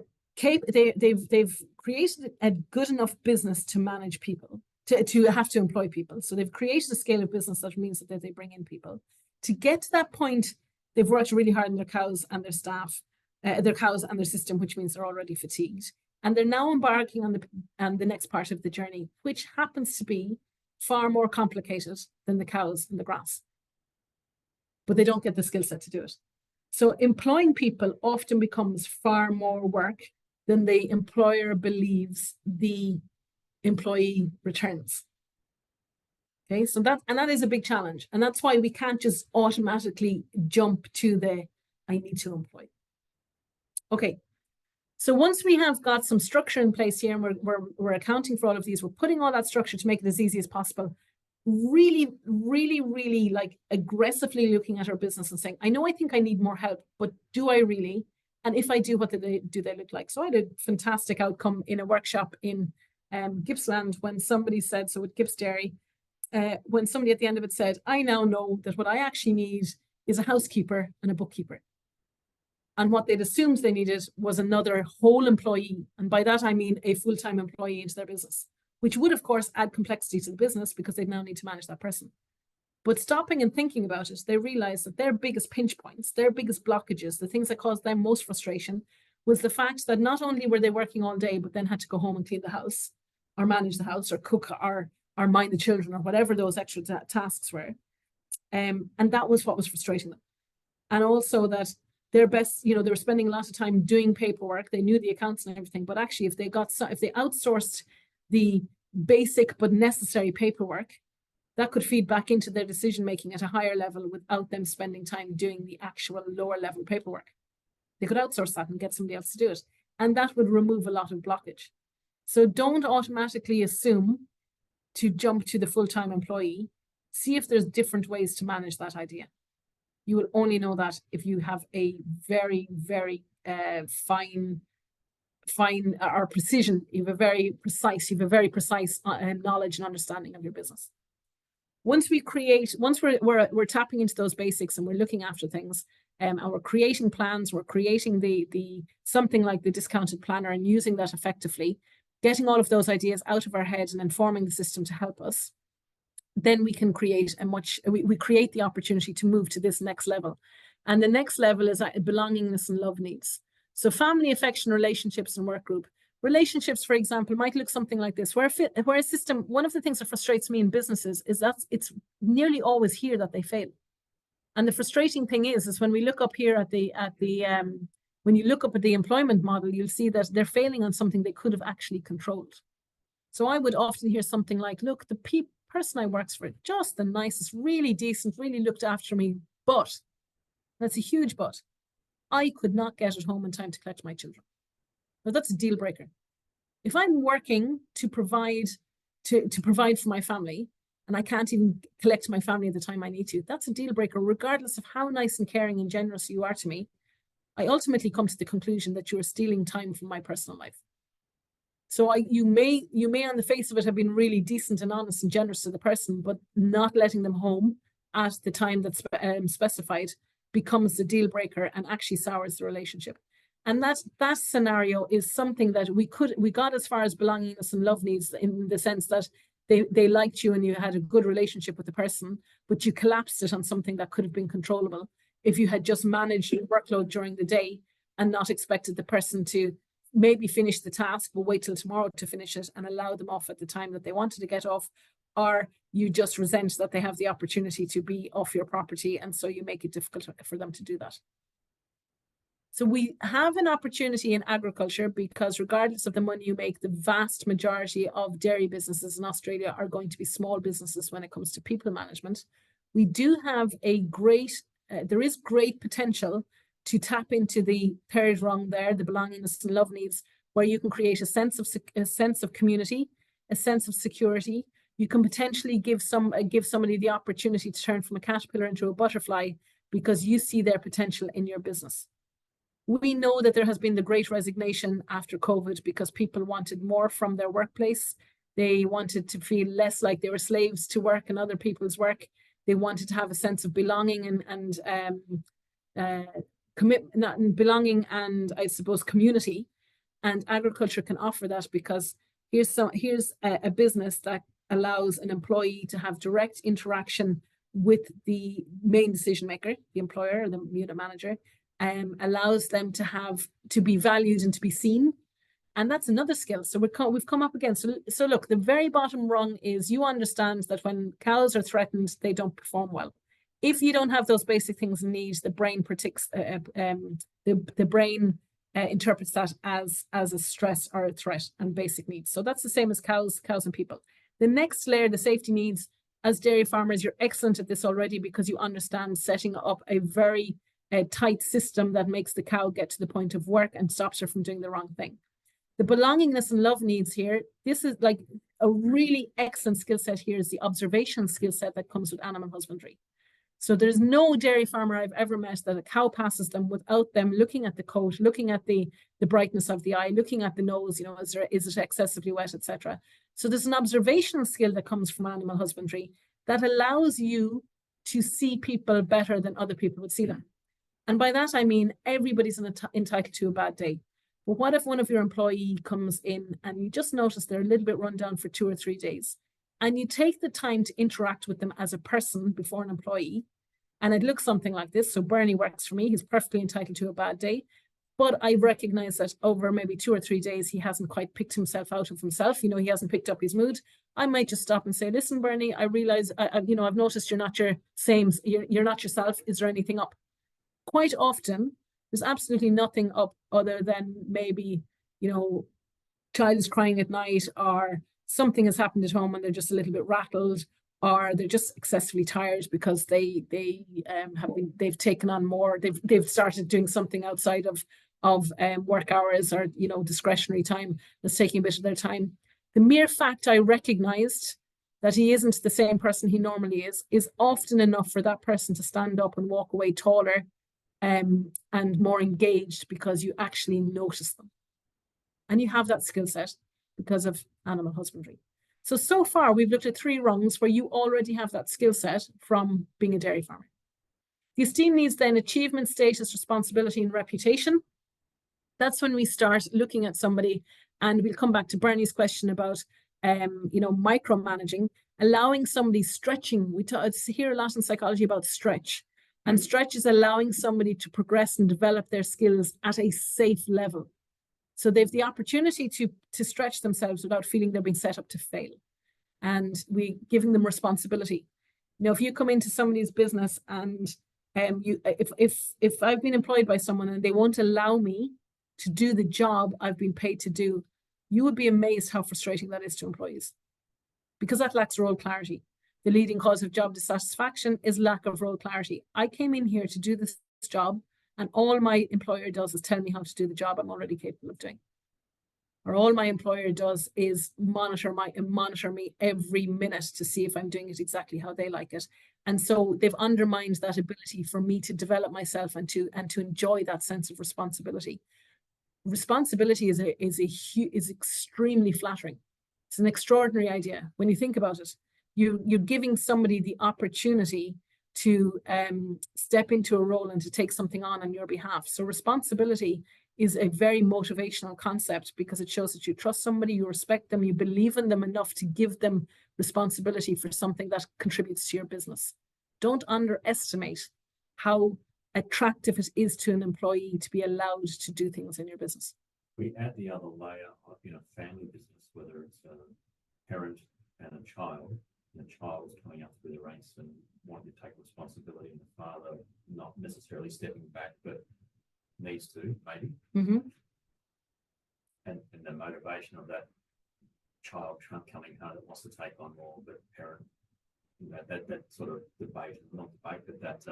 created a good enough business to manage people, to have to employ people. So they've created a scale of business that means that they bring in people. To get to that point, they've worked really hard on their cows and their staff, their cows and their system, which means they're already fatigued. And they're now embarking on the next part of the journey, which happens to be far more complicated than the cows and the grass. But they don't get the skill set to do it. So employing people often becomes far more work than the employer believes the employee returns. Okay, so that is a big challenge. And that's why we can't just automatically jump to I need to employ. Okay, so once we have got some structure in place here, and we're accounting for all of these, we're putting all that structure to make it as easy as possible. Really, really, really like aggressively looking at our business and saying, I think I need more help, but do I really? And if I do, what do they look like? So I had a fantastic outcome in a workshop in Gippsland when somebody said, so with Gips Dairy, when somebody at the end of it said, I now know that what I actually need is a housekeeper and a bookkeeper. And what they'd assumed they needed was another whole employee. And by that, I mean a full-time employee into their business. which would, of course, add complexity to the business because they now need to manage that person. But stopping and thinking about it, they realized that their biggest pinch points, their biggest blockages, the things that caused them most frustration, was the fact that not only were they working all day, but then had to go home and clean the house, or manage the house, or cook, or mind the children, or whatever those extra tasks were. And that was what was frustrating them. And also that their best, they were spending a lot of time doing paperwork. They knew the accounts and everything, but actually, if they outsourced the basic but necessary paperwork, that could feed back into their decision making at a higher level without them spending time doing the actual lower level paperwork. They could outsource that and get somebody else to do it. And that would remove a lot of blockage. So don't automatically assume to jump to the full-time employee. See if there's different ways to manage that idea. You will only know that if you have a very, very fine or precision. You have a very precise knowledge and understanding of your business. Once we're tapping into those basics and we're looking after things, and we're creating plans, we're creating the something like the discounted planner and using that effectively, getting all of those ideas out of our heads and informing the system to help us, then we can create we create the opportunity to move to this next level. And the next level is belongingness and love needs. So family, affection, relationships, and work group. Relationships, for example, might look something like this, where a system, one of the things that frustrates me in businesses is that it's nearly always here that they fail. And the frustrating thing is when we look up here when you look up at the employment model, you'll see that they're failing on something they could have actually controlled. So I would often hear something like, look, the person I works for, just the nicest, really decent, really looked after me, but, that's a huge but, I could not get at home in time to collect my children. Now that's a deal breaker. If I'm working to provide for my family, and I can't even collect my family at the time I need to, that's a deal breaker, regardless of how nice and caring and generous you are to me. I ultimately come to the conclusion that you are stealing time from my personal life. So you may on the face of it have been really decent and honest and generous to the person, but not letting them home at the time that's specified becomes the deal breaker and actually sours the relationship. And that scenario is something that we got as far as belongingness and love needs, in the sense that they liked you and you had a good relationship with the person, but you collapsed it on something that could have been controllable if you had just managed your workload during the day and not expected the person to maybe finish the task, but wait till tomorrow to finish it and allow them off at the time that they wanted to get off, or you just resent that they have the opportunity to be off your property, and so you make it difficult for them to do that. So we have an opportunity in agriculture because regardless of the money you make, the vast majority of dairy businesses in Australia are going to be small businesses when it comes to people management. We do have there is great potential to tap into the third rung there, the belongingness and love needs, where you can create a sense of community, a sense of security. You can potentially give somebody the opportunity to turn from a caterpillar into a butterfly because you see their potential in your business. We know that there has been the great resignation after COVID because people wanted more from their workplace. They wanted to feel less like they were slaves to work and other people's work. They wanted to have a sense of belonging and commitment, belonging, and I suppose community. And agriculture can offer that because here's a business that allows an employee to have direct interaction with the main decision maker, the employer or the unit manager, allows them to be valued and to be seen. And that's another skill. So we've come up again. So look, the very bottom rung is you understand that when cows are threatened, they don't perform well. If you don't have those basic things in need, the brain interprets that as a stress or a threat and basic needs. So that's the same as cows and people. The next layer, the safety needs, as dairy farmers, you're excellent at this already because you understand setting up a very tight system that makes the cow get to the point of work and stops her from doing the wrong thing. The belongingness and love needs here, this is like a really excellent skill set here, is the observation skill set that comes with animal husbandry. So there's no dairy farmer I've ever met that a cow passes them without them looking at the coat, looking at the brightness of the eye, looking at the nose, is it excessively wet, etc. So there's an observational skill that comes from animal husbandry that allows you to see people better than other people would see them. And by that, I mean, everybody's entitled to a bad day. But what if one of your employee comes in and you just notice they're a little bit run down for 2 or 3 days, and you take the time to interact with them as a person before an employee, and it looks something like this. So Bernie works for me. He's perfectly entitled to a bad day. But I recognize that over maybe 2 or 3 days, he hasn't quite picked himself out of himself. You know, he hasn't picked up his mood. I might just stop and say, listen, Bernie, I realize, you know, I've noticed you're not your same, you're not yourself. Is there anything up? Quite often, there's absolutely nothing up other than maybe, you know, child is crying at night, or something has happened at home and they're just a little bit rattled, or they're just excessively tired because they've taken on more, they've started doing something outside of work hours, or, you know, discretionary time that's taking a bit of their time. The mere fact I recognized that he isn't the same person he normally is often enough for that person to stand up and walk away taller and more engaged, because you actually notice them. And you have that skill set because of animal husbandry. So far, we've looked at 3 rungs where you already have that skill set from being a dairy farmer. The esteem needs then achievement, status, responsibility, and reputation. That's when we start looking at somebody, and we'll come back to Bernie's question about, you know, micromanaging, allowing somebody stretching. We hear a lot in psychology about stretch, and stretch is allowing somebody to progress and develop their skills at a safe level. So they've the opportunity to stretch themselves without feeling they're being set up to fail. And we giving them responsibility. You know, if you come into somebody's business and if I've been employed by someone and they won't allow me to do the job I've been paid to do, you would be amazed how frustrating that is to employees, because that lacks role clarity. The leading cause of job dissatisfaction is lack of role clarity. I came in here to do this job, and all my employer does is tell me how to do the job I'm already capable of doing. Or all my employer does is monitor me every minute to see if I'm doing it exactly how they like it. And so they've undermined that ability for me to develop myself and to enjoy that sense of responsibility. Responsibility is extremely flattering. It's an extraordinary idea when you think about it. You're giving somebody the opportunity to step into a role and to take something on your behalf. So responsibility is a very motivational concept, because it shows that you trust somebody, you respect them, you believe in them enough to give them responsibility for something that contributes to your business. Don't underestimate how attractive it is to an employee to be allowed to do things in your business. We add the other layer of, you know, family business, whether it's a parent and a child. The child is coming up through the ranks and wanting to take responsibility, and the father not necessarily stepping back, but needs to, maybe. Mm-hmm. And the motivation of that child coming home that wants to take on more, but parent, you know, that sort of debate, not debate, but that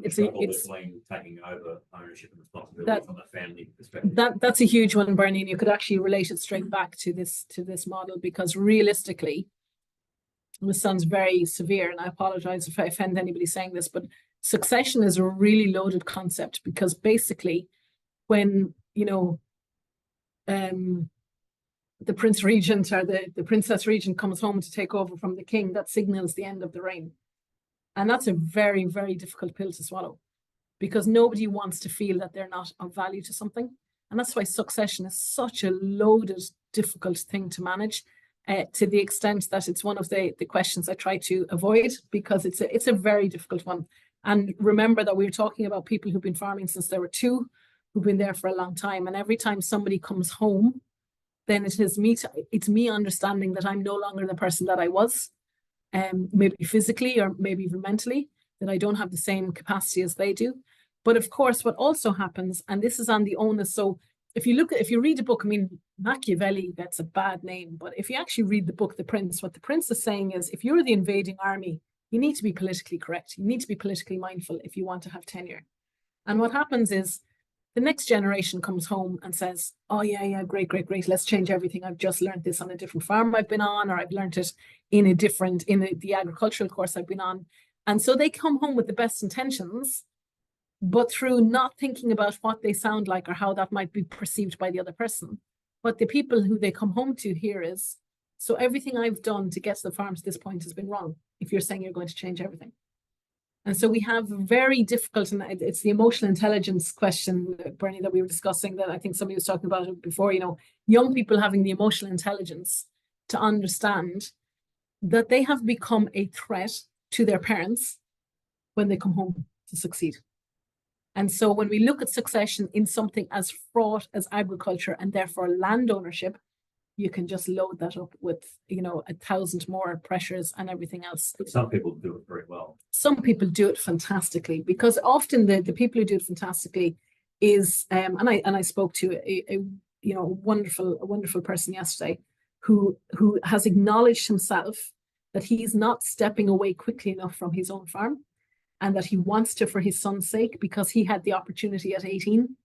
it's between taking over ownership and responsibility from a family perspective. That's a huge one, Bernie, and you could actually relate it straight back to this model, because realistically, this sounds very severe, and I apologize if I offend anybody saying this, but succession is a really loaded concept, because basically when, you know, the Prince Regent or the Princess Regent comes home to take over from the king, that signals the end of the reign. And that's a very, very difficult pill to swallow, because nobody wants to feel that they're not of value to something. And that's why succession is such a loaded, difficult thing to manage. To the extent that it's one of the questions I try to avoid, because it's a very difficult one. And remember that we're talking about people who've been farming since they were 2, who've been there for a long time. And every time somebody comes home, then it's me understanding that I'm no longer the person that I was, maybe physically or maybe even mentally, that I don't have the same capacity as they do. But of course, what also happens, and this is on the onus, so if you read a book, I mean, Machiavelli gets a bad name, but if you actually read the book, The Prince, what the Prince is saying is, if you're the invading army, you need to be politically correct. You need to be politically mindful if you want to have tenure. And what happens is the next generation comes home and says, oh yeah, great. Let's change everything. I've just learned this on a different farm I've been on, or I've learned it in the agricultural course I've been on. And so they come home with the best intentions, but through not thinking about what they sound like or how that might be perceived by the other person. What the people who they come home to hear is, so everything I've done to get to the farm to this point has been wrong, if you're saying you're going to change everything. And so we have very difficult, and it's the emotional intelligence question, Bernie, that we were discussing, that I think somebody was talking about it before, young people having the emotional intelligence to understand that they have become a threat to their parents when they come home to succeed. And so when we look at succession in something as fraught as agriculture and therefore land ownership, you can just load that up with, 1,000 more pressures and everything else. But some people do it very well. Some people do it fantastically, because often the people who do it fantastically is, and I spoke to a wonderful person yesterday who has acknowledged himself that he's not stepping away quickly enough from his own farm, and that he wants to for his son's sake, because he had the opportunity at 18.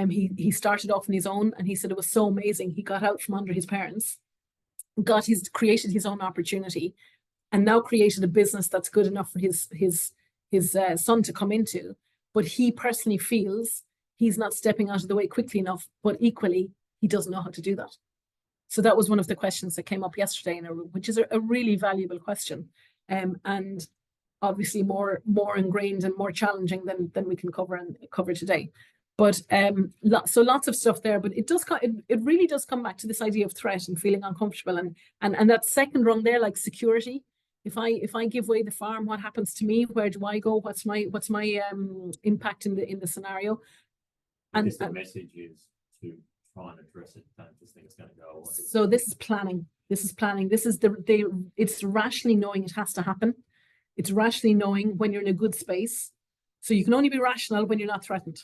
He started off on his own, and he said it was so amazing. He got out from under his parents, created his own opportunity, and now created a business that's good enough for his son to come into. But he personally feels he's not stepping out of the way quickly enough, but equally, he doesn't know how to do that. So that was one of the questions that came up yesterday in a room, which is a really valuable question, and obviously more ingrained and more challenging than we can cover today. But so lots of stuff there, but it really does come back to this idea of threat and feeling uncomfortable, and that second rung there, like security. If I give away the farm, what happens to me? Where do I go? What's my impact in the scenario? And the message is to try and address it. Don't just think it's going to go away. So this is planning. This is it's rationally knowing it has to happen. It's rationally knowing when you're in a good space. So you can only be rational when you're not threatened.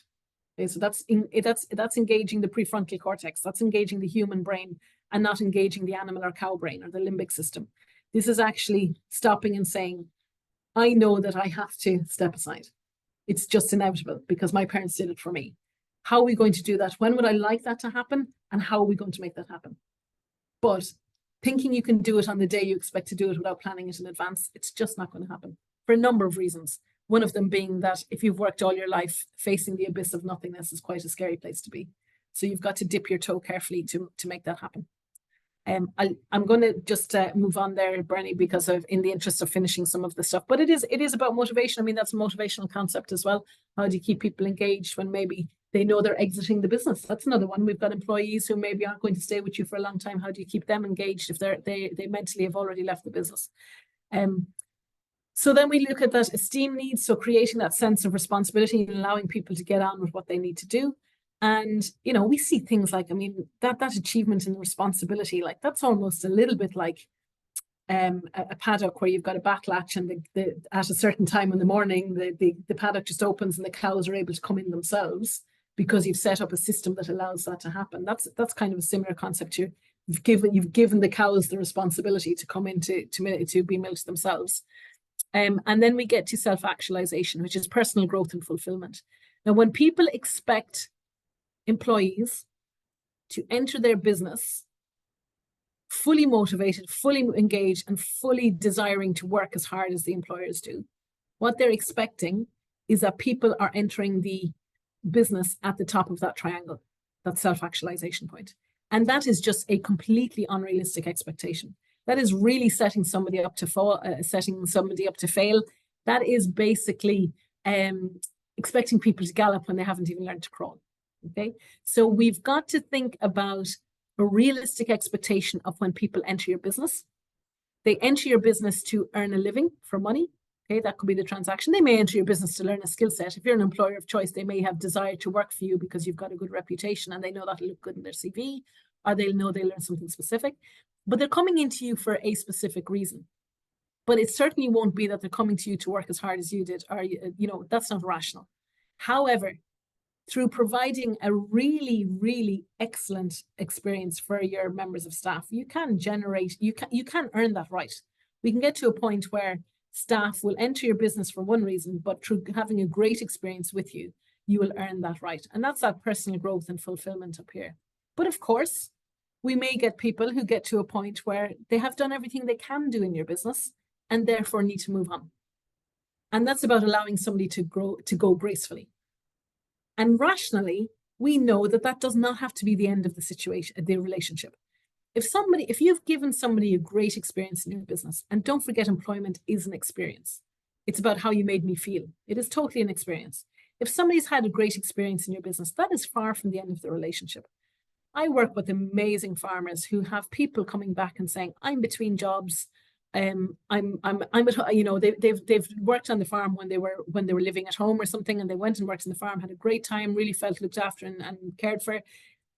Okay, so that's engaging the prefrontal cortex. That's engaging the human brain, and not engaging the animal or cow brain or the limbic system. This is actually stopping and saying, I know that I have to step aside. It's just inevitable because my parents did it for me. How are we going to do that? When would I like that to happen? And how are we going to make that happen? But thinking you can do it on the day you expect to do it without planning it in advance, it's just not going to happen for a number of reasons. One of them being that if you've worked all your life, facing the abyss of nothingness is quite a scary place to be. So you've got to dip your toe carefully to make that happen. I'm going to just move on there, Bernie, because in the interest of finishing some of the stuff. But it is about motivation. I mean, that's a motivational concept as well. How do you keep people engaged when maybe they know they're exiting the business? That's another one. We've got employees who maybe aren't going to stay with you for a long time. How do you keep them engaged if they mentally have already left the business? So then we look at that esteem needs, so creating that sense of responsibility and allowing people to get on with what they need to do. And, we see things like, I mean, that achievement and responsibility, like that's almost a little bit like a paddock where you've got a backlatch, and at a certain time in the morning, the paddock just opens and the cows are able to come in themselves because you've set up a system that allows that to happen. That's kind of a similar concept to you've given the cows the responsibility to come in to be milked themselves. And then we get to self-actualization, which is personal growth and fulfillment. Now, when people expect employees to enter their business fully motivated, fully engaged, and fully desiring to work as hard as the employers do, what they're expecting is that people are entering the business at the top of that triangle, that self-actualization point. And that is just a completely unrealistic expectation. That is really setting somebody up to fail. That is basically expecting people to gallop when they haven't even learned to crawl. Okay, so we've got to think about a realistic expectation of when people enter your business. They enter your business to earn a living for money. Okay, that could be the transaction. They may enter your business to learn a skill set. If you're an employer of choice, they may have desire to work for you because you've got a good reputation and they know that'll look good in their CV, or they'll know they learn something specific. But they're coming into you for a specific reason. But it certainly won't be that they're coming to you to work as hard as you did, or that's not rational. However, through providing a really, really excellent experience for your members of staff, you can earn that right. We can get to a point where staff will enter your business for one reason, but through having a great experience with you, you will earn that right. And that's that personal growth and fulfillment up here. But of course, we may get people who get to a point where they have done everything they can do in your business and therefore need to move on. And that's about allowing somebody to go gracefully. And rationally, we know that does not have to be the end of the situation, the relationship. If you've given somebody a great experience in your business, and don't forget, employment is an experience. It's about how you made me feel. It is totally an experience. If somebody's had a great experience in your business, that is far from the end of the relationship. I work with amazing farmers who have people coming back and saying, I'm between jobs. I'm at, you know, they've worked on the farm when they were living at home or something, and they went and worked in the farm, had a great time, really felt looked after and cared for.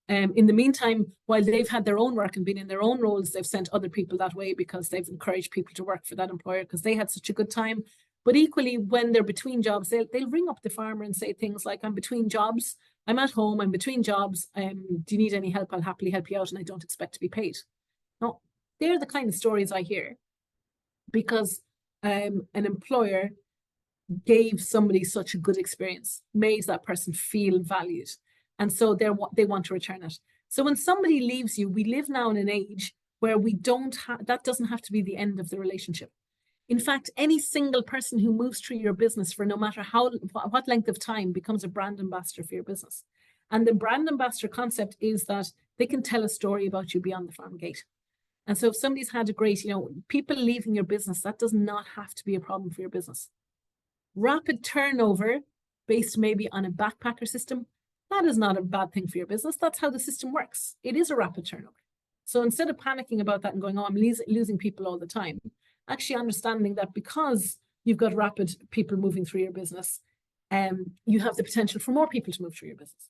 In the meantime, while they've had their own work and been in their own roles, they've sent other people that way because they've encouraged people to work for that employer because they had such a good time. But equally, when they're between jobs, they'll ring up the farmer and say things like, I'm between jobs, I'm at home, I'm between jobs. Do you need any help? I'll happily help you out, and I don't expect to be paid. No, they're the kind of stories I hear because an employer gave somebody such a good experience, made that person feel valued. And so they want to return it. So when somebody leaves you, we live now in an age where we don't have, that doesn't have to be the end of the relationship. In fact, any single person who moves through your business for no matter what length of time becomes a brand ambassador for your business. And the brand ambassador concept is that they can tell a story about you beyond the farm gate. And so if somebody's had a great, you know, people leaving your business, that does not have to be a problem for your business. Rapid turnover based maybe on a backpacker system, that is not a bad thing for your business. That's how the system works. It is a rapid turnover. So instead of panicking about that and going, oh, I'm losing people all the time, actually understanding that because you've got rapid people moving through your business, you have the potential for more people to move through your business.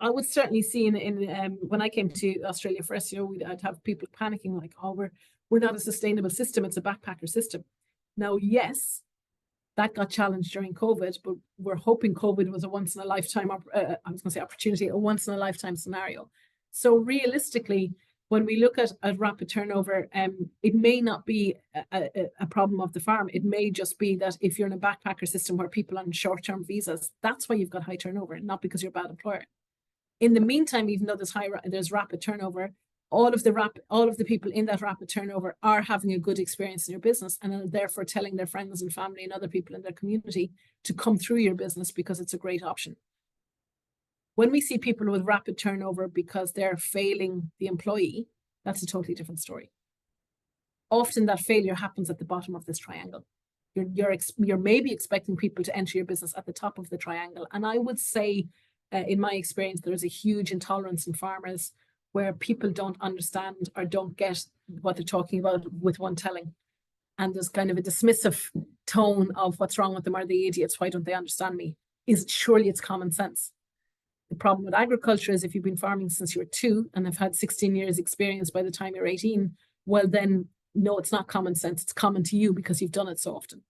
I would certainly see when I came to Australia first, you know, I'd have people panicking like, oh, we're not a sustainable system. It's a backpacker system. Now, yes, that got challenged during COVID, but we're hoping COVID was a once in a lifetime, opportunity, a once in a lifetime scenario. So realistically, when we look at rapid turnover, it may not be a problem of the farm. It may just be that if you're in a backpacker system where people on short-term visas, that's why you've got high turnover, not because you're a bad employer. In the meantime, even though there's rapid turnover, all of the people in that rapid turnover are having a good experience in your business and are therefore telling their friends and family and other people in their community to come through your business because it's a great option. When we see people with rapid turnover because they're failing the employee, that's a totally different story. Often that failure happens at the bottom of this triangle. You're maybe expecting people to enter your business at the top of the triangle. And I would say, in my experience, there's a huge intolerance in farmers where people don't understand or don't get what they're talking about with one telling. And there's kind of a dismissive tone of what's wrong with them, are they idiots? Why don't they understand me? Surely it's common sense. The problem with agriculture is if you've been farming since you were 2 and have had 16 years experience by the time you're 18, well then, no, it's not common sense. It's common to you because you've done it so often.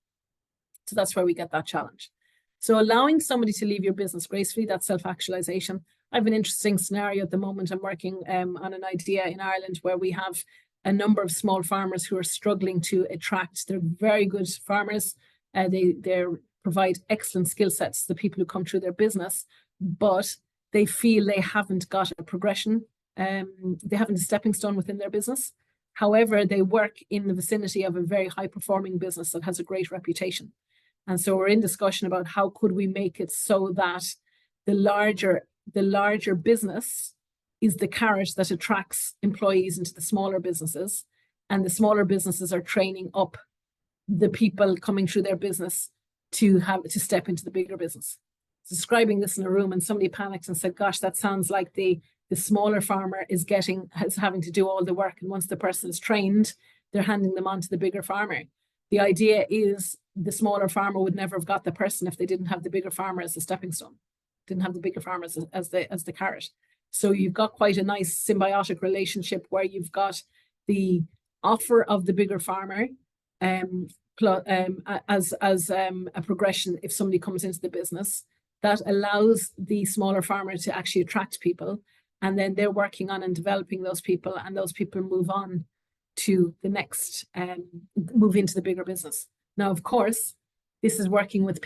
So that's where we get that challenge. So allowing somebody to leave your business gracefully, that's self-actualization. I have an interesting scenario at the moment. I'm working on an idea in Ireland where we have a number of small farmers who are struggling to attract. They're very good farmers. They provide excellent skill sets to the people who come through their business, but they feel they haven't got a progression. They haven't a stepping stone within their business. However, they work in the vicinity of a very high-performing business that has a great reputation. And so we're in discussion about how could we make it so that the larger business is the carrot that attracts employees into the smaller businesses, and the smaller businesses are training up the people coming through their business to step into the bigger business. Describing this in a room, and somebody panicked and said, gosh, that sounds like the smaller farmer is having to do all the work, and once the person is trained, they're handing them on to the bigger farmer. The idea is the smaller farmer would never have got the person if they didn't have the bigger farmer as a stepping stone, didn't have the bigger farmer as the carrot. So you've got quite a nice symbiotic relationship where you've got the offer of the bigger farmer as a progression if somebody comes into the business that allows the smaller farmer to actually attract people, and then they're working on and developing those people, and those people move on to the next, move into the bigger business. Now, of course, this is working with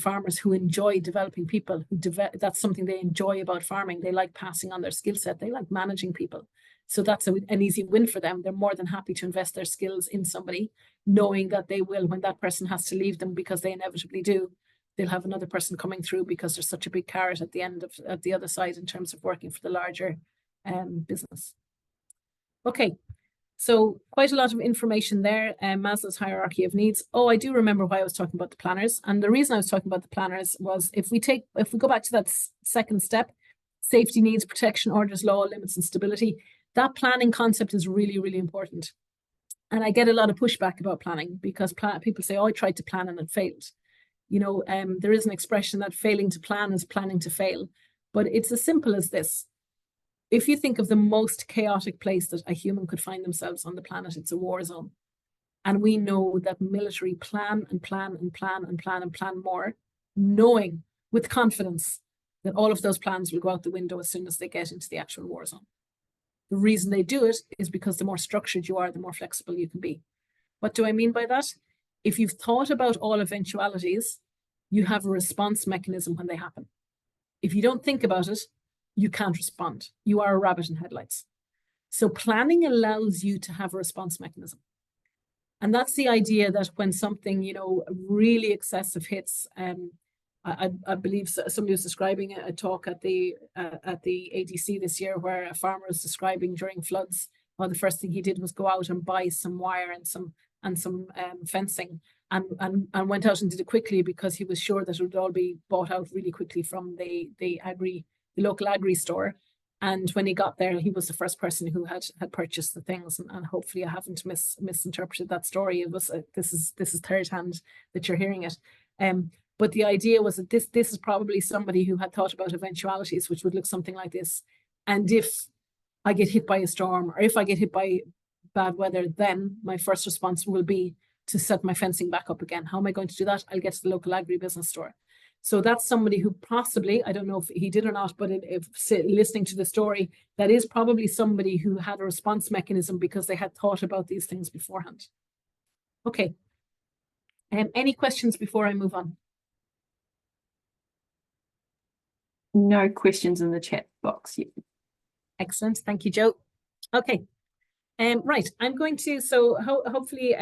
farmers who enjoy developing people. That's something they enjoy about farming. They like passing on their skill set. They like managing people. So that's an easy win for them. They're more than happy to invest their skills in somebody, knowing that they will, when that person has to leave them, because they inevitably do, they'll have another person coming through because there's such a big carrot at the other side in terms of working for the larger business. Okay, So quite a lot of information there. Maslow's hierarchy of needs. Oh, I do remember why I was talking about the planners. And the reason I was talking about the planners was if we go back to that second step, safety needs, protection, orders, law, limits, and stability, that planning concept is really, really important. And I get a lot of pushback about planning because people say, oh, I tried to plan and it failed. You know, there is an expression that failing to plan is planning to fail. But it's as simple as this. If you think of the most chaotic place that a human could find themselves on the planet, it's a war zone. And we know that military plan and plan and plan and plan and plan more, knowing with confidence that all of those plans will go out the window as soon as they get into the actual war zone. The reason they do it is because the more structured you are, the more flexible you can be. What do I mean by that? If you've thought about all eventualities, you have a response mechanism when they happen. If you don't think about it, you can't respond. You are a rabbit in headlights. So planning allows you to have a response mechanism. And that's the idea that when something, you know, really excessive hits, I believe somebody was describing a talk at the ADC this year where a farmer was describing during floods, well, the first thing he did was go out and buy some wire and some fencing and went out and did it quickly because he was sure that it would all be bought out really quickly from the local agri store. And when he got there, he was the first person who had purchased the things. And hopefully I haven't misinterpreted that story. It was this is third hand that you're hearing it. But the idea was that this is probably somebody who had thought about eventualities, which would look something like this. And if I get hit by a storm or if I get hit by bad weather, then my first response will be to set my fencing back up again. How am I going to do that? I'll get to the local agribusiness store. So that's somebody who possibly, I don't know if he did or not, but if listening to the story, that is probably somebody who had a response mechanism because they had thought about these things beforehand. Okay. Any questions before I move on? No questions in the chat box yet. Excellent. Thank you, Joe. Okay. Right. I'm going to, so hopefully,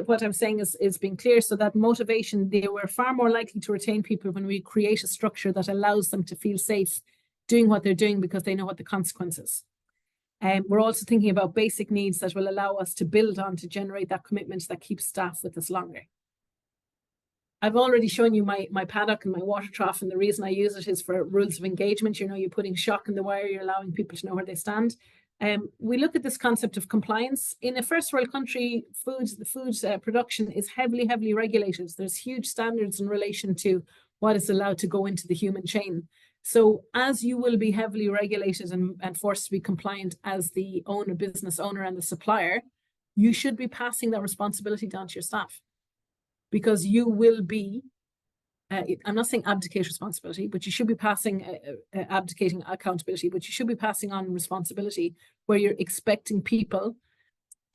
what I'm saying is being clear. So that motivation, they were far more likely to retain people when we create a structure that allows them to feel safe doing what they're doing because they know what the consequences. We're also thinking about basic needs that will allow us to build on to generate that commitment that keeps staff with us longer. I've already shown you my paddock and my water trough, and the reason I use it is for rules of engagement. You know, you're putting shock in the wire, you're allowing people to know where they stand. We look at this concept of compliance. In a first world country, the food production is heavily regulated. There's huge standards in relation to what is allowed to go into the human chain. So as you will be heavily regulated and forced to be compliant as the business owner and the supplier, you should be passing that responsibility down to your staff. Because you will be, I'm not saying abdicate responsibility, but you should be passing, abdicating accountability, but you should be passing on responsibility where you're expecting people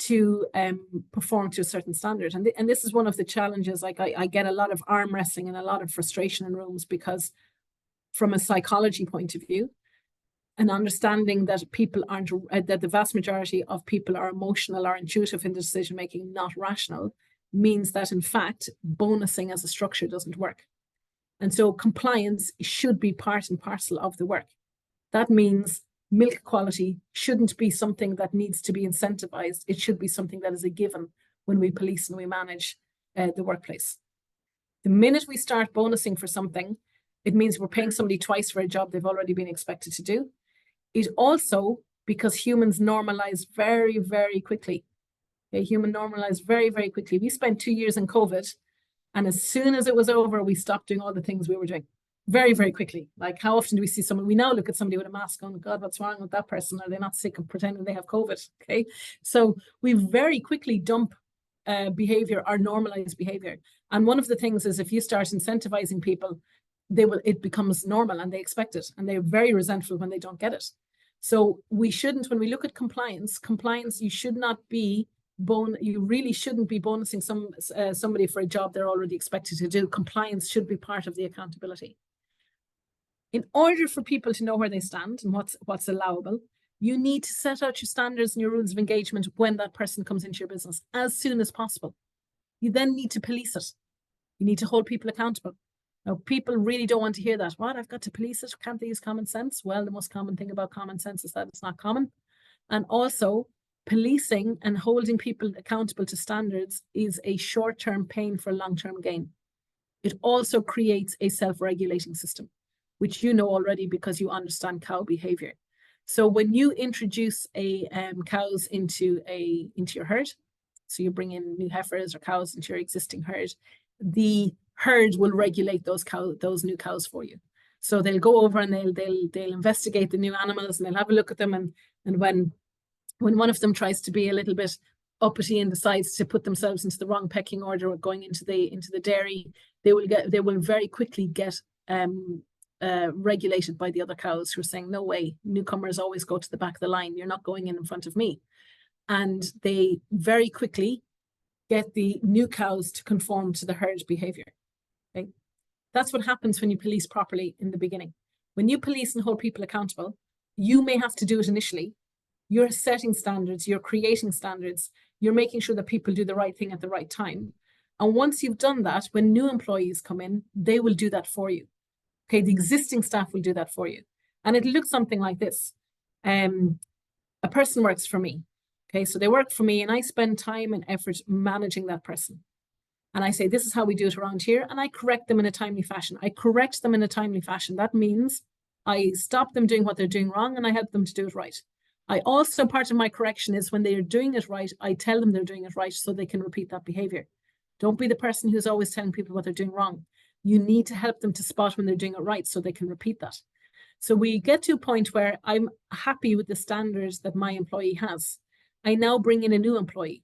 to perform to a certain standard. And this is one of the challenges. Like I get a lot of arm wrestling and a lot of frustration in rooms because from a psychology point of view, an understanding that people aren't, that the vast majority of people are emotional or intuitive in their decision making, not rational, means that in fact bonusing as a structure doesn't work. And so compliance should be part and parcel of the work. That means milk quality shouldn't be something that needs to be incentivized. It should be something that is a given when we police and we manage the workplace. The minute we start bonusing for something, it means we're paying somebody twice for a job they've already been expected to do. It also, because humans normalize very quickly. Human normalized very quickly. We spent 2 years in COVID, and as soon as it was over, we stopped doing all the things we were doing very quickly. Like how often do we see someone, we now look at somebody with a mask going, God, what's wrong with that person? Are they not sick and pretending they have COVID? Okay. So we very quickly dump behavior or normalized behavior. And one of the things is if you start incentivizing people, it becomes normal and they expect it. And they're very resentful when they don't get it. So we shouldn't, when we look at compliance, you should not be you really shouldn't be bonusing somebody for a job they're already expected to do. Compliance should be part of the accountability. In order for people to know where they stand and what's allowable, you need to set out your standards and your rules of engagement when that person comes into your business as soon as possible. You then need to police it. You need to hold people accountable. Now, people really don't want to hear that. What? I've got to police it? Can't they use common sense? Well, the most common thing about common sense is that it's not common. And also, policing and holding people accountable to standards is a short-term pain for long-term gain. It also creates a self-regulating system, which you know already because you understand cow behavior. So when you introduce cows into your herd, so you bring in new heifers or cows into your existing herd, the herd will regulate those new cows for you. So they'll go over and they'll investigate the new animals, and they'll have a look at them, and when one of them tries to be a little bit uppity and decides to put themselves into the wrong pecking order or going into the dairy, they will very quickly get regulated by the other cows who are saying, no way, newcomers always go to the back of the line, you're not going in front of me. And they very quickly get the new cows to conform to the herd behavior. Okay? That's what happens when you police properly in the beginning. When you police and hold people accountable, you may have to do it initially. You're setting standards, you're creating standards, you're making sure that people do the right thing at the right time. And once you've done that, when new employees come in, they will do that for you. Okay, the existing staff will do that for you. And it'll look something like this. A person works for me. Okay, so they work for me and I spend time and effort managing that person. And I say, this is how we do it around here. And I correct them in a timely fashion. I correct them in a timely fashion. That means I stop them doing what they're doing wrong and I help them to do it right. I also, part of my correction is when they are doing it right, I tell them they're doing it right so they can repeat that behavior. Don't be the person who's always telling people what they're doing wrong. You need to help them to spot when they're doing it right so they can repeat that. So we get to a point where I'm happy with the standards that my employee has. I now bring in a new employee.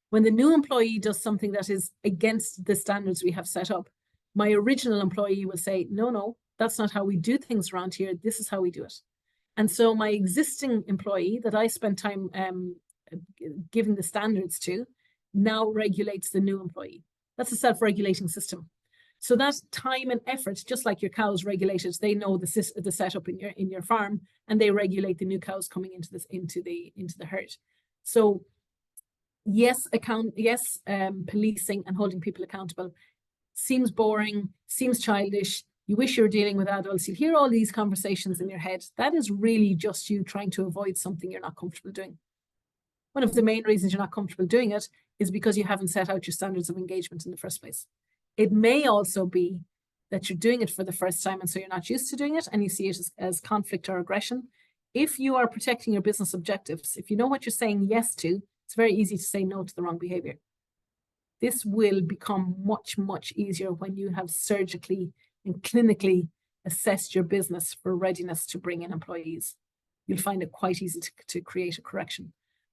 When the new employee does something that is against the standards we have set up, my original employee will say, no, that's not how we do things around here. This is how we do it. And so my existing employee that I spent time giving the standards to now regulates the new employee. That's a self-regulating system. So that time and effort, just like your cows regulated, they know the setup in your farm, and they regulate the new cows coming into the herd. So yes, policing and holding people accountable seems boring, seems childish. You wish you were dealing with adults. You hear all these conversations in your head. That is really just you trying to avoid something you're not comfortable doing. One of the main reasons you're not comfortable doing it is because you haven't set out your standards of engagement in the first place. It may also be that you're doing it for the first time and so you're not used to doing it and you see it as conflict or aggression. If you are protecting your business objectives, if you know what you're saying yes to, it's very easy to say no to the wrong behavior. This will become much, much easier when you have surgically and clinically assessed your business for readiness to bring in employees. You'll find it quite easy to create a correction.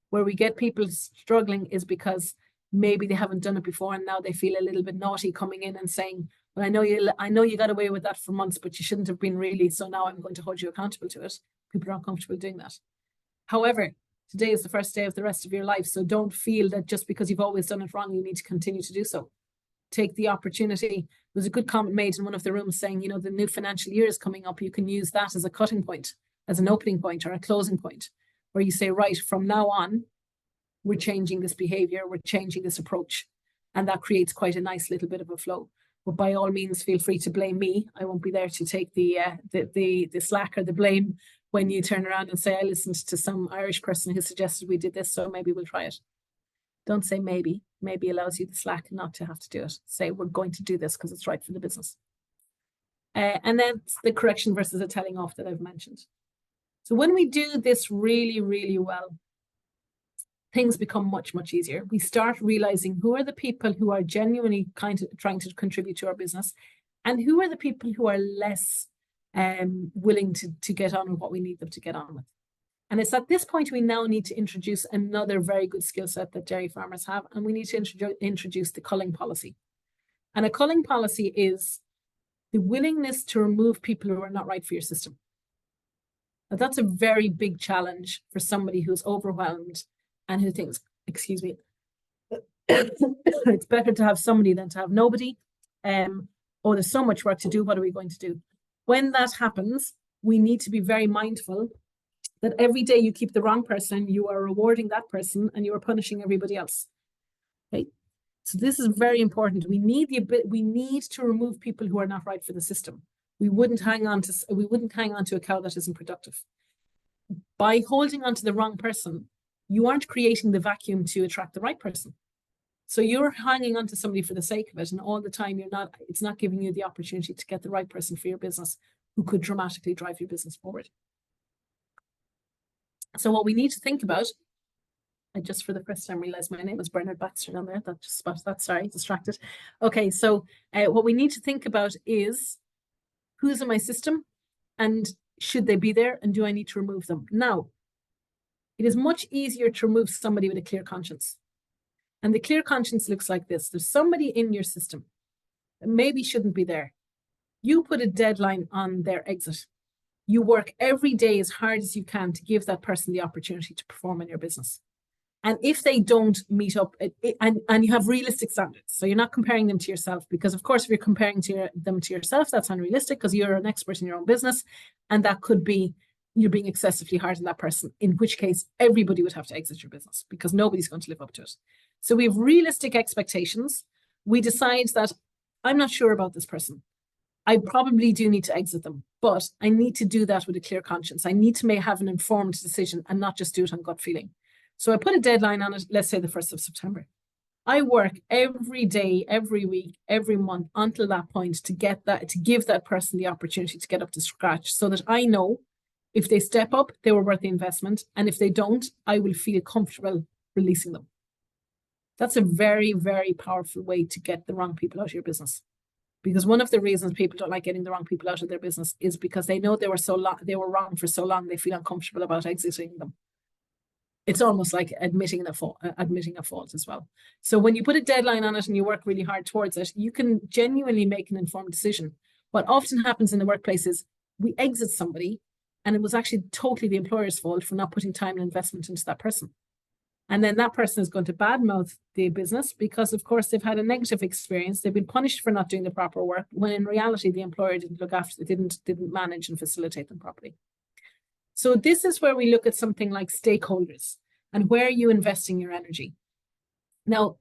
Where we get people struggling is because maybe they haven't done it before and now they feel a little bit naughty coming in and saying, well, I know you got away with that for months, but you shouldn't have been really, so now I'm going to hold you accountable to it. People are uncomfortable doing that. However, today is the first day of the rest of your life, so don't feel that just because you've always done it wrong, you need to continue to do so. Take the opportunity. There was a good comment made in one of the rooms saying, the new financial year is coming up. You can use that as a cutting point, as an opening point or a closing point, where you say, right, from now on, we're changing this behavior, we're changing this approach. And that creates quite a nice little bit of a flow. But by all means, feel free to blame me. I won't be there to take the slack or the blame when you turn around and say, I listened to some Irish person who suggested we did this, so maybe we'll try it. Don't say maybe. Maybe allows you the slack not to have to do it. Say, we're going to do this because it's right for the business. And then the correction versus a telling off that I've mentioned. So when we do this really, really well, things become much, much easier. We start realizing who are the people who are genuinely trying to contribute to our business and who are the people who are less willing to get on with what we need them to get on with. And it's at this point we now need to introduce another very good skill set that dairy farmers have, and we need to introduce the culling policy. And a culling policy is the willingness to remove people who are not right for your system. Now, that's a very big challenge for somebody who's overwhelmed and who thinks, excuse me, it's better to have somebody than to have nobody. Or there's so much work to do, what are we going to do? When that happens, we need to be very mindful that every day you keep the wrong person, you are rewarding that person and you are punishing everybody else. Okay, so this is very important. We need to remove people who are not right for the system. We wouldn't hang on to a cow that isn't productive. By holding on to the wrong person, you aren't creating the vacuum to attract the right person. So you're hanging on to somebody for the sake of it, and all the time it's not giving you the opportunity to get the right person for your business who could dramatically drive your business forward. So what we need to think about, I just for the first time realized my name was Bernard Baxter down there. That just spotted that, sorry, distracted. Okay, so what we need to think about is who's in my system and should they be there, and do I need to remove them? Now, it is much easier to remove somebody with a clear conscience. And the clear conscience looks like this. There's somebody in your system that maybe shouldn't be there. You put a deadline on their exit. You work every day as hard as you can to give that person the opportunity to perform in your business. And if they don't meet up, and you have realistic standards, so you're not comparing them to yourself, because of course, if you're comparing them to yourself, that's unrealistic because you're an expert in your own business. And that could be you're being excessively hard on that person, in which case everybody would have to exit your business because nobody's going to live up to it. So we have realistic expectations. We decide that I'm not sure about this person. I probably do need to exit them, but I need to do that with a clear conscience. I need to have an informed decision and not just do it on gut feeling. So I put a deadline on it, let's say the 1st of September. I work every day, every week, every month until that point to give that person the opportunity to get up to scratch so that I know if they step up, they were worth the investment. And if they don't, I will feel comfortable releasing them. That's a very, very powerful way to get the wrong people out of your business. Because one of the reasons people don't like getting the wrong people out of their business is because they know they were wrong for so long, they feel uncomfortable about exiting them. It's almost like admitting a fault as well. So when you put a deadline on it and you work really hard towards it, you can genuinely make an informed decision. What often happens in the workplace is we exit somebody and it was actually totally the employer's fault for not putting time and investment into that person. And then that person is going to badmouth the business because, of course, they've had a negative experience. They've been punished for not doing the proper work, when in reality, the employer didn't look after, didn't manage and facilitate them properly. So this is where we look at something like stakeholders and where are you investing your energy. Now,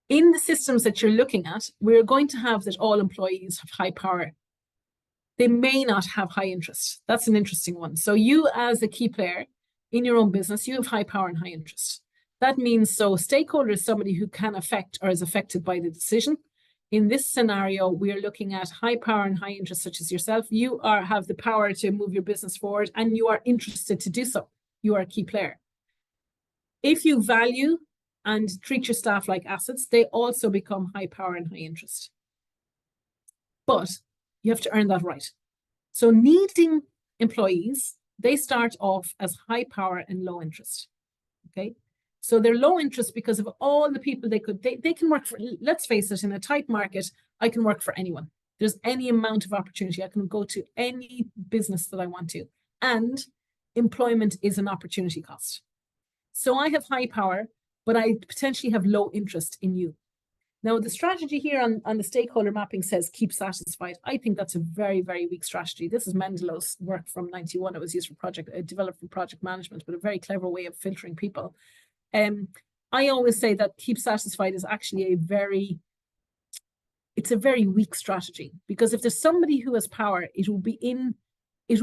in the systems that you're looking at, we're going to have that all employees have high power. They may not have high interest. That's an interesting one. So you as a key player in your own business, you have high power and high interest. That means so stakeholder is somebody who can affect or is affected by the decision. In this scenario, we are looking at high power and high interest, such as yourself. You have the power to move your business forward and you are interested to do so. You are a key player. If you value and treat your staff like assets, they also become high power and high interest. But you have to earn that right. So needing employees, they start off as high power and low interest. Okay. So they're low interest because of all the people they can work for. Let's face it, in a tight market, I can work for anyone. There's any amount of opportunity. I can go to any business that I want to. And employment is an opportunity cost. So I have high power, but I potentially have low interest in you. Now, the strategy here on the stakeholder mapping says keep satisfied. I think that's a very, very weak strategy. This is Mendelow's work from 91. It was used for developed for project management, but a very clever way of filtering people. I always say that keep satisfied is actually it's a very weak strategy, because if there's somebody who has power, it will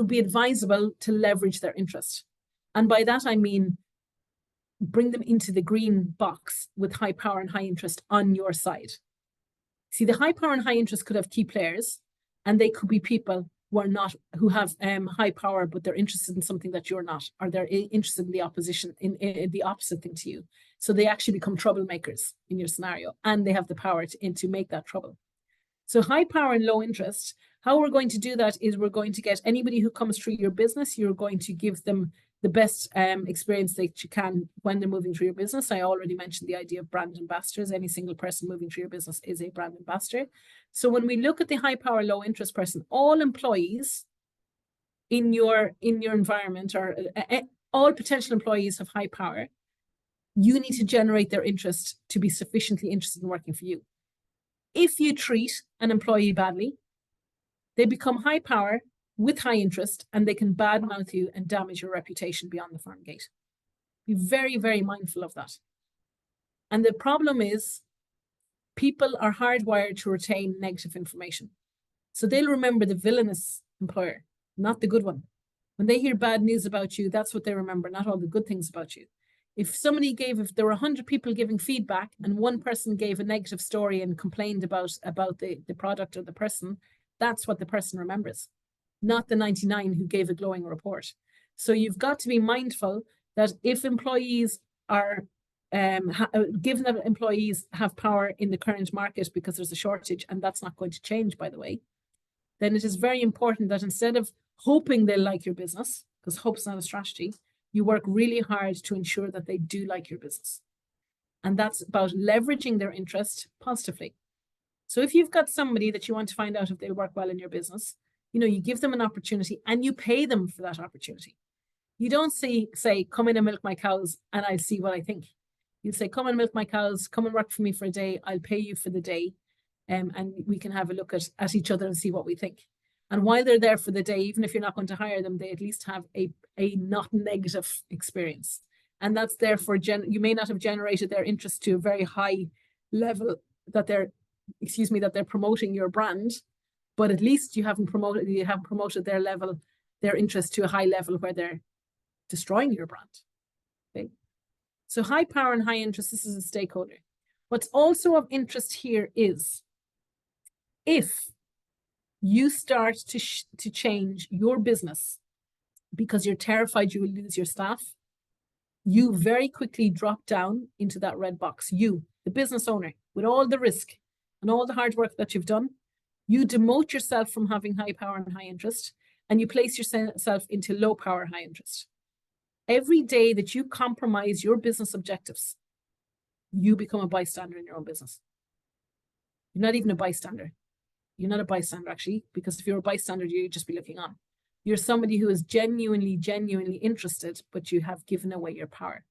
be advisable to leverage their interest. And by that, I mean, bring them into the green box with high power and high interest on your side. See, the high power and high interest could have key players, and they could be people who have high power, but they're interested in something that you're not, or they're interested in the opposition, in the opposite thing to you. So they actually become troublemakers in your scenario, and they have the power to make that trouble. So high power and low interest, how we're going to do that is we're going to get anybody who comes through your business, you're going to give them the best experience that you can when they're moving through your business. I already mentioned the idea of brand ambassadors. Any single person moving through your business is a brand ambassador. So when we look at the high power, low interest person, all employees in your environment, or all potential employees have high power. You need to generate their interest to be sufficiently interested in working for you. If you treat an employee badly, they become high power with high interest, and they can badmouth you and damage your reputation beyond the farm gate. Be very, very mindful of that. And the problem is, people are hardwired to retain negative information. So they'll remember the villainous employer, not the good one. When they hear bad news about you, that's what they remember, not all the good things about you. If there were 100 people giving feedback and one person gave a negative story and complained about the product or the person, that's what the person remembers, not the 99 who gave a glowing report. So you've got to be mindful that if employees are, given that employees have power in the current market because there's a shortage, and that's not going to change, by the way, then it is very important that instead of hoping they'll like your business, because hope's not a strategy, you work really hard to ensure that they do like your business. And that's about leveraging their interest positively. So if you've got somebody that you want to find out if they'll work well in your business, you give them an opportunity and you pay them for that opportunity. You don't say, come in and milk my cows and I'll see what I think. You say, come and milk my cows, come and work for me for a day, I'll pay you for the day, and we can have a look at each other and see what we think. And while they're there for the day, even if you're not going to hire them, they at least have a not negative experience. And that's therefore, you may not have generated their interest to a very high level that they're promoting your brand, but at least you haven't promoted their interest to a high level where they're destroying your brand. Okay. So high power and high interest, this is a stakeholder. What's also of interest here is if you start to change your business because you're terrified you will lose your staff, you very quickly drop down into that red box. You, the business owner, with all the risk and all the hard work that you've done, you demote yourself from having high power and high interest, and you place yourself into low power, high interest. Every day that you compromise your business objectives, you become a bystander in your own business. You're not even a bystander. You're not a bystander, actually, because if you're a bystander, you'd just be looking on. You're somebody who is genuinely interested, but you have given away your power.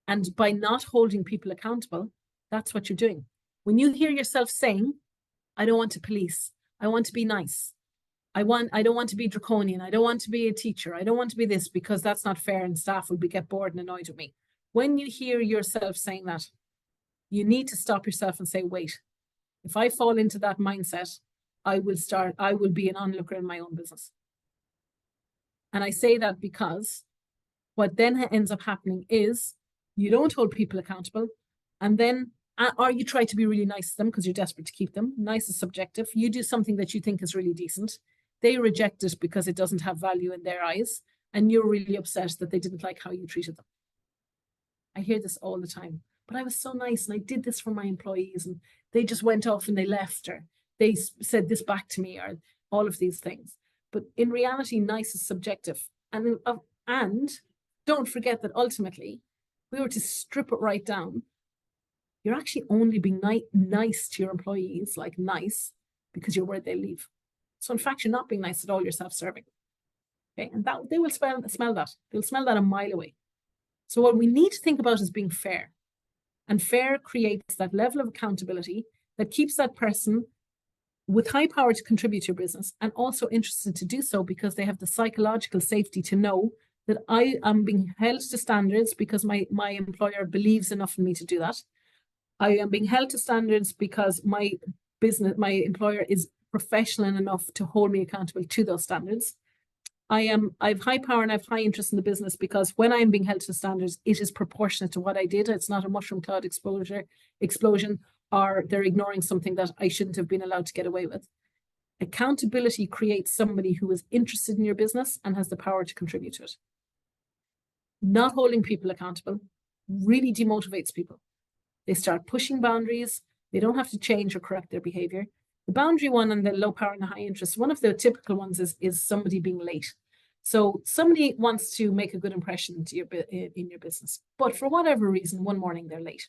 And by not holding people accountable, that's what you're doing. When you hear yourself saying, I don't want to police, I want to be nice, I don't want to be draconian, I don't want to be a teacher, I don't want to be this because that's not fair and staff will get bored and annoyed with me. When you hear yourself saying that, you need to stop yourself and say, wait, if I fall into that mindset, I will be an onlooker in my own business. And I say that because what then ends up happening is you don't hold people accountable, and then, or you try to be really nice to them because you're desperate to keep them. Nice is subjective. You do something that you think is really decent. They reject it because it doesn't have value in their eyes, and you're really upset that they didn't like how you treated them. I hear this all the time. But I was so nice and I did this for my employees and they just went off and they left, or they said this back to me, or all of these things. But in reality, nice is subjective. And don't forget that ultimately, if we were to strip it right down, you're actually only being nice to your employees, like nice, because you're worried they'll leave. So in fact, you're not being nice at all, you're self-serving. Okay, and that they will smell that. They'll smell that a mile away. So what we need to think about is being fair. And fair creates that level of accountability that keeps that person with high power to contribute to your business and also interested to do so because they have the psychological safety to know that I am being held to standards because my employer believes enough in me to do that. I am being held to standards because my employer is professional enough to hold me accountable to those standards. I have high power and I have high interest in the business because when I'm being held to standards, it is proportionate to what I did. It's not a mushroom cloud explosion, or they're ignoring something that I shouldn't have been allowed to get away with. Accountability creates somebody who is interested in your business and has the power to contribute to it. Not holding people accountable really demotivates people. They start pushing boundaries. They don't have to change or correct their behavior. The boundary one and the low power and the high interest, one of the typical ones is somebody being late. So somebody wants to make a good impression to in your business, but for whatever reason, one morning they're late.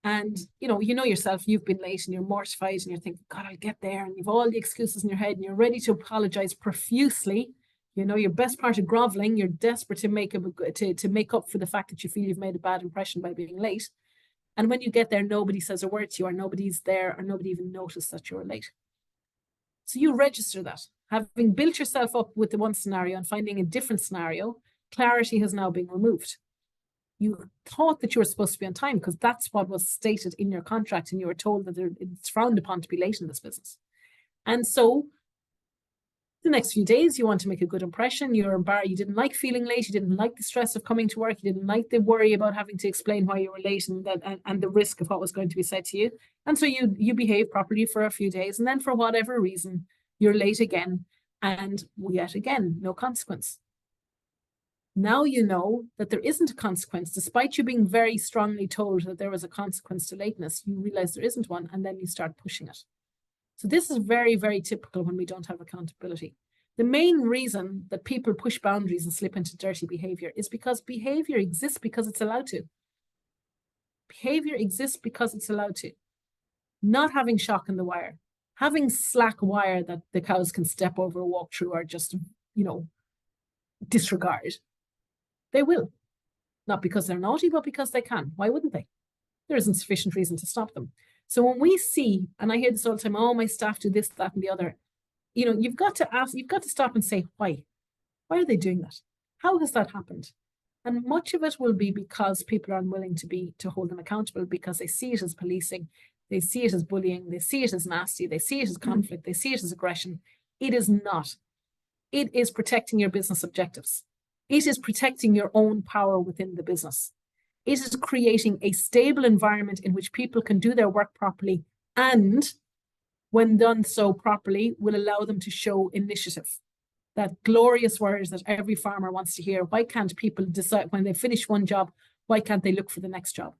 And you know yourself, you've been late and you're mortified and you're thinking, God, I'll get there. And you've all the excuses in your head and you're ready to apologize profusely. You know, your best part of groveling, you're desperate to make up for the fact that you feel you've made a bad impression by being late. And when you get there, nobody says a word to you, or nobody's there, or nobody even noticed that you were late. So you register that. Having built yourself up with the one scenario and finding a different scenario, clarity has now been removed. You thought that you were supposed to be on time because that's what was stated in your contract, and you were told that it's frowned upon to be late in this business. And so The next few days, you want to make a good impression. You didn't like feeling late. You didn't like the stress of coming to work. You didn't like the worry about having to explain why you were late and the risk of what was going to be said to you. And so you behave properly for a few days. And then for whatever reason, you're late again. And yet again, no consequence. Now you know that there isn't a consequence, despite you being very strongly told that there was a consequence to lateness. You realize there isn't one, and then you start pushing it. So this is very, very typical when we don't have accountability. The main reason that people push boundaries and slip into dirty behavior is because behavior exists because it's allowed to. Behavior exists because it's allowed to. Not having shock in the wire, having slack wire that the cows can step over, walk through, or just, disregard. They will. Not because they're naughty, but because they can. Why wouldn't they? There isn't sufficient reason to stop them. So when we see, and I hear this all the time, oh, my staff do this, that, and the other, you've got to stop and say, why? Why are they doing that? How has that happened? And much of it will be because people are unwilling to hold them accountable, because they see it as policing, they see it as bullying, they see it as nasty, they see it as conflict, they see it as aggression. It is not. It is protecting your business objectives. It is protecting your own power within the business. It is creating a stable environment in which people can do their work properly, and when done so properly, will allow them to show initiative. That glorious word that every farmer wants to hear. Why can't people decide when they finish one job, why can't they look for the next job?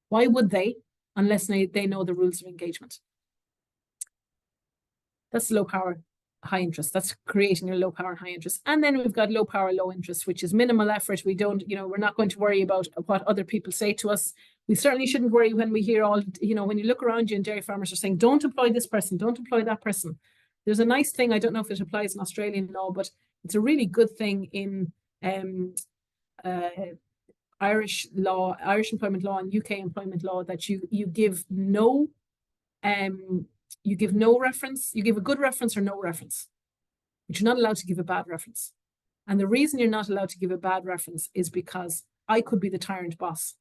Why would they, unless they know the rules of engagement? That's low power, high interest. That's creating a low power, high interest. And then we've got low power, low interest, which is minimal effort. We're not going to worry about what other people say to us. We certainly shouldn't worry when we hear when you look around you and dairy farmers are saying, don't employ this person, don't employ that person. There's a nice thing, I don't know if it applies in Australian law, but it's a really good thing in Irish law, Irish employment law and UK employment law, that you give no reference, you give a good reference or no reference, but you're not allowed to give a bad reference. And the reason you're not allowed to give a bad reference is because I could be the tyrant boss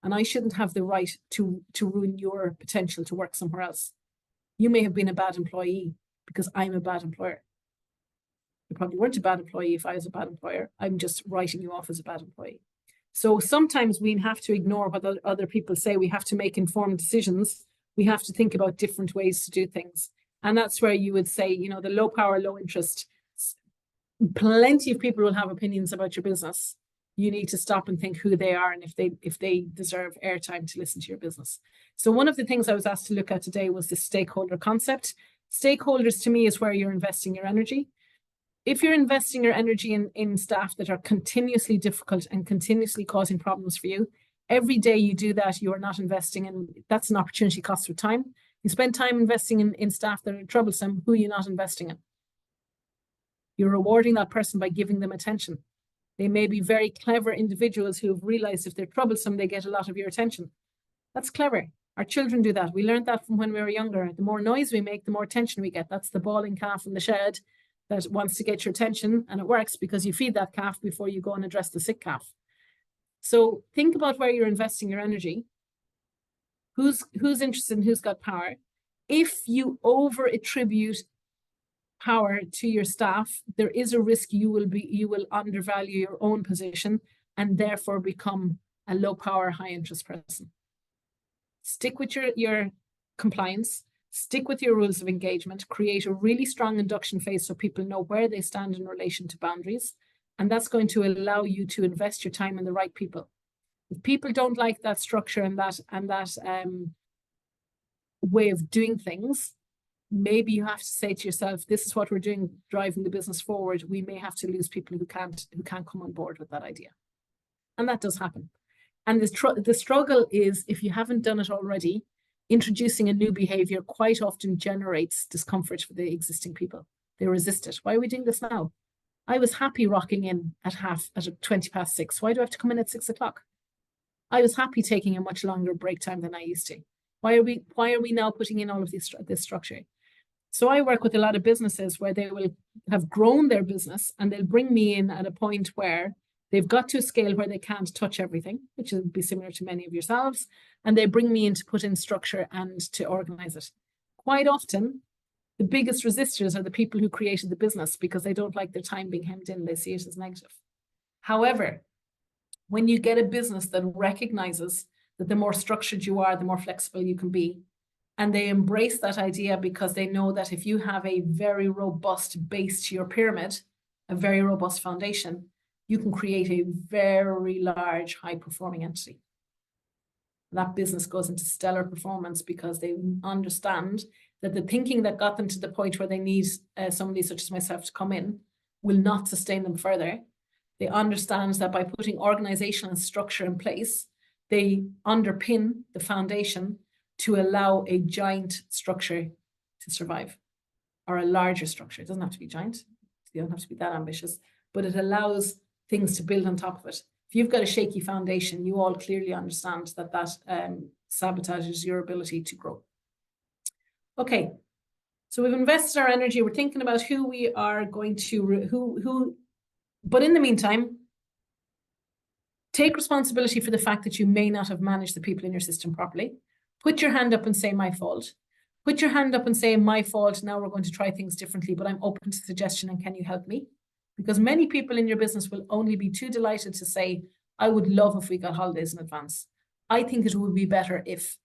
and I shouldn't have the right to ruin your potential to work somewhere else. You may have been a bad employee because I'm a bad employer. You probably weren't a bad employee if I was a bad employer. I'm just writing you off as a bad employee. So sometimes we have to ignore what other people say. We have to make informed decisions. We have to think about different ways to do things. And that's where you would say, the low power, low interest, plenty of people will have opinions about your business. You need to stop and think who they are and if they deserve airtime to listen to your business. So one of the things I was asked to look at today was the stakeholder concept. Stakeholders to me is where you're investing your energy. If you're investing your energy in staff that are continuously difficult and continuously causing problems for you, every day you do that, you are not investing in, that's an opportunity cost of time. You spend time investing in staff that are troublesome, who are you not investing in? You're rewarding that person by giving them attention. They may be very clever individuals who have realized if they're troublesome, they get a lot of your attention. That's clever. Our children do that. We learned that from when we were younger. The more noise we make, the more attention we get. That's the bawling calf in the shed that wants to get your attention, and it works because you feed that calf before you go and address the sick calf. So think about where you're investing your energy. Who's interested and who's got power? If you over attribute power to your staff, there is a risk you will undervalue your own position and therefore become a low power, high interest person. Stick with your compliance, stick with your rules of engagement, create a really strong induction phase so people know where they stand in relation to boundaries. And that's going to allow you to invest your time in the right people. If people don't like that structure and that way of doing things, maybe you have to say to yourself, this is what we're doing, driving the business forward. We may have to lose people who can't come on board with that idea. And that does happen. And the struggle is, if you haven't done it already, introducing a new behavior quite often generates discomfort for the existing people. They resist it. Why are we doing this now? I was happy rocking in at 6:20. Why do I have to come in at 6 o'clock? I was happy taking a much longer break time than I used to. Why are we now putting in all of this structure? So I work with a lot of businesses where they will have grown their business and they'll bring me in at a point where they've got to a scale where they can't touch everything, which would be similar to many of yourselves. And they bring me in to put in structure and to organize it. Quite often, The biggest resistors are the people who created the business because they don't like their time being hemmed in. They see it as negative. However, when you get a business that recognizes that the more structured you are, the more flexible you can be, and they embrace that idea because they know that if you have a very robust base to your pyramid, a very robust foundation, you can create a very large, high-performing entity. That business goes into stellar performance because they understand that the thinking that got them to the point where they need somebody such as myself to come in will not sustain them further. They understand that by putting organization and structure in place, they underpin the foundation to allow a giant structure to survive, or a larger structure. It doesn't have to be giant. You don't have to be that ambitious, but it allows things to build on top of it. If you've got a shaky foundation, you all clearly understand that sabotages your ability to grow. Okay, so we've invested our energy. We're thinking about who we are going to, but in the meantime, take responsibility for the fact that you may not have managed the people in your system properly. Put your hand up and say, my fault. Put your hand up and say, my fault. Now we're going to try things differently, but I'm open to suggestion and can you help me? Because many people in your business will only be too delighted to say, I would love if we got holidays in advance. I think it would be better if.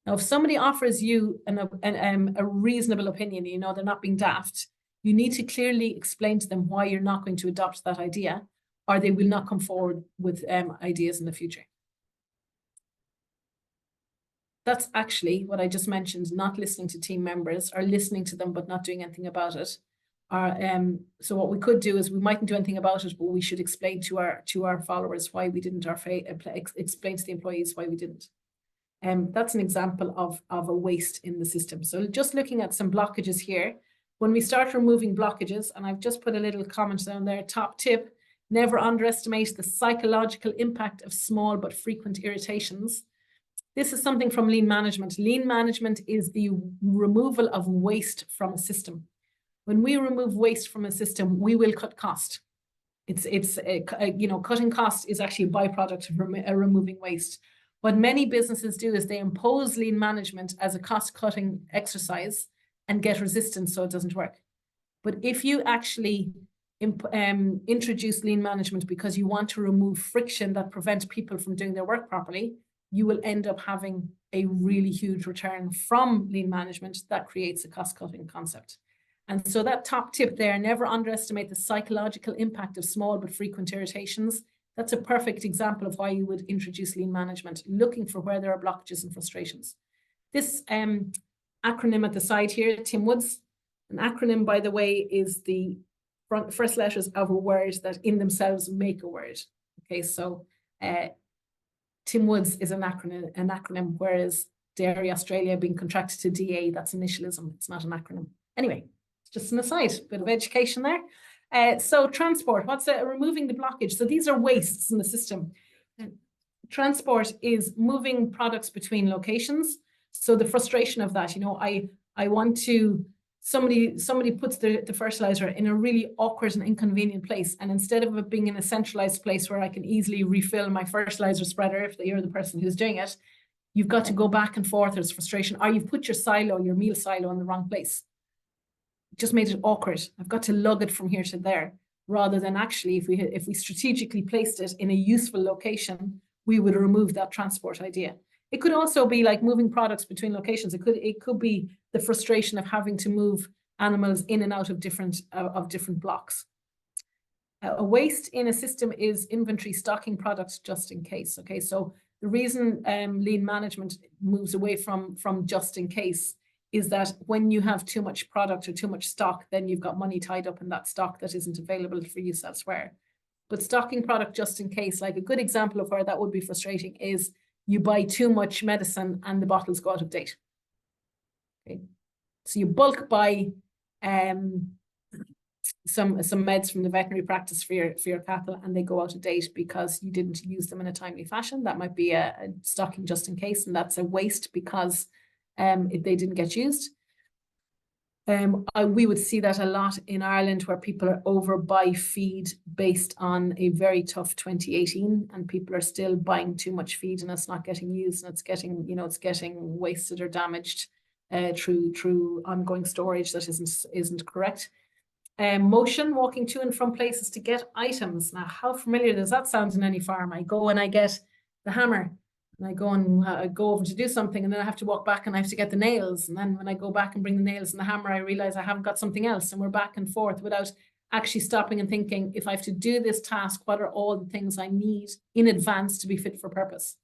Now, if somebody offers you a reasonable opinion, you know, they're not being daft, you need to clearly explain to them why you're not going to adopt that idea, or they will not come forward with ideas in the future. That's actually what I just mentioned, not listening to team members, or listening to them but not doing anything about it. So what we could do is we mightn't do anything about it, but we should explain to our followers why we didn't, or explain to the employees why we didn't. That's an example of a waste in the system. So just looking at some blockages here, when we start removing blockages, and I've just put a little comment down there, top tip, never underestimate the psychological impact of small but frequent irritations. This is something from lean management. Lean management is the removal of waste from a system. When we remove waste from a system, we will cut cost. Cutting cost is actually a byproduct of removing waste. What many businesses do is they impose lean management as a cost-cutting exercise and get resistance, so it doesn't work. But if you actually introduce lean management because you want to remove friction that prevents people from doing their work properly, you will end up having a really huge return from lean management that creates a cost-cutting concept. And so that top tip there, never underestimate the psychological impact of small but frequent irritations. That's a perfect example of why you would introduce lean management, looking for where there are blockages and frustrations. This acronym at the side here, Tim Woods, an acronym, by the way, is the first letters of a word that in themselves make a word. Okay, so Tim Woods is an acronym, whereas Dairy Australia being contracted to DA, that's initialism, it's not an acronym. Anyway, it's just an aside, bit of education there. So transport, what's removing the blockage? So these are wastes in the system. Transport is moving products between locations. So the frustration of that, you know, I want to, somebody puts the fertilizer in a really awkward and inconvenient place. And instead of it being in a centralized place where I can easily refill my fertilizer spreader, if you're the person who's doing it, you've got to go back and forth. There's frustration, or you've put your meal silo in the wrong place. Just made it awkward. I've got to lug it from here to there, rather than actually, if we strategically placed it in a useful location, we would remove that transport idea. It could also be like moving products between locations. It could be the frustration of having to move animals in and out of different blocks. A waste in a system is inventory, stocking products just in case. Okay, so the reason lean management moves away from just in case is that when you have too much product or too much stock, then you've got money tied up in that stock that isn't available for use elsewhere. But stocking product just in case, like a good example of where that would be frustrating is you buy too much medicine and the bottles go out of date. Okay, so you bulk buy some meds from the veterinary practice for your cattle, and they go out of date because you didn't use them in a timely fashion. That might be a stocking just in case, and that's a waste because if they didn't get used. We would see that a lot in Ireland, where people are overbuy feed based on a very tough 2018, and people are still buying too much feed and it's not getting used, and it's getting wasted or damaged. through ongoing storage that isn't correct. Motion, walking to and from places to get items. Now, how familiar does that sound in any farm? I go and I get the hammer, and I go and go over to do something, and then I have to walk back and I have to get the nails. And then when I go back and bring the nails and the hammer, I realize I haven't got something else, and we're back and forth without actually stopping and thinking, if I have to do this task, what are all the things I need in advance to be fit for purpose?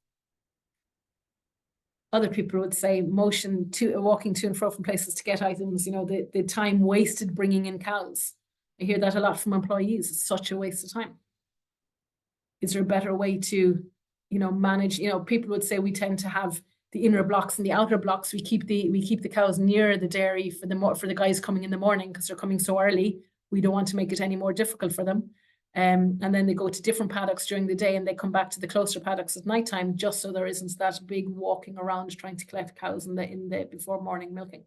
Other people would say motion to walking to and fro from places to get items, you know, the time wasted bringing in cows. I hear that a lot from employees. It's such a waste of time. Is there a better way to, you know, manage? You know, people would say we tend to have the inner blocks and the outer blocks. We keep the cows near the dairy for the guys coming in the morning because they're coming so early. We don't want to make it any more difficult for them. And then they go to different paddocks during the day and they come back to the closer paddocks at nighttime, just so there isn't that big walking around trying to collect cows in the before morning milking.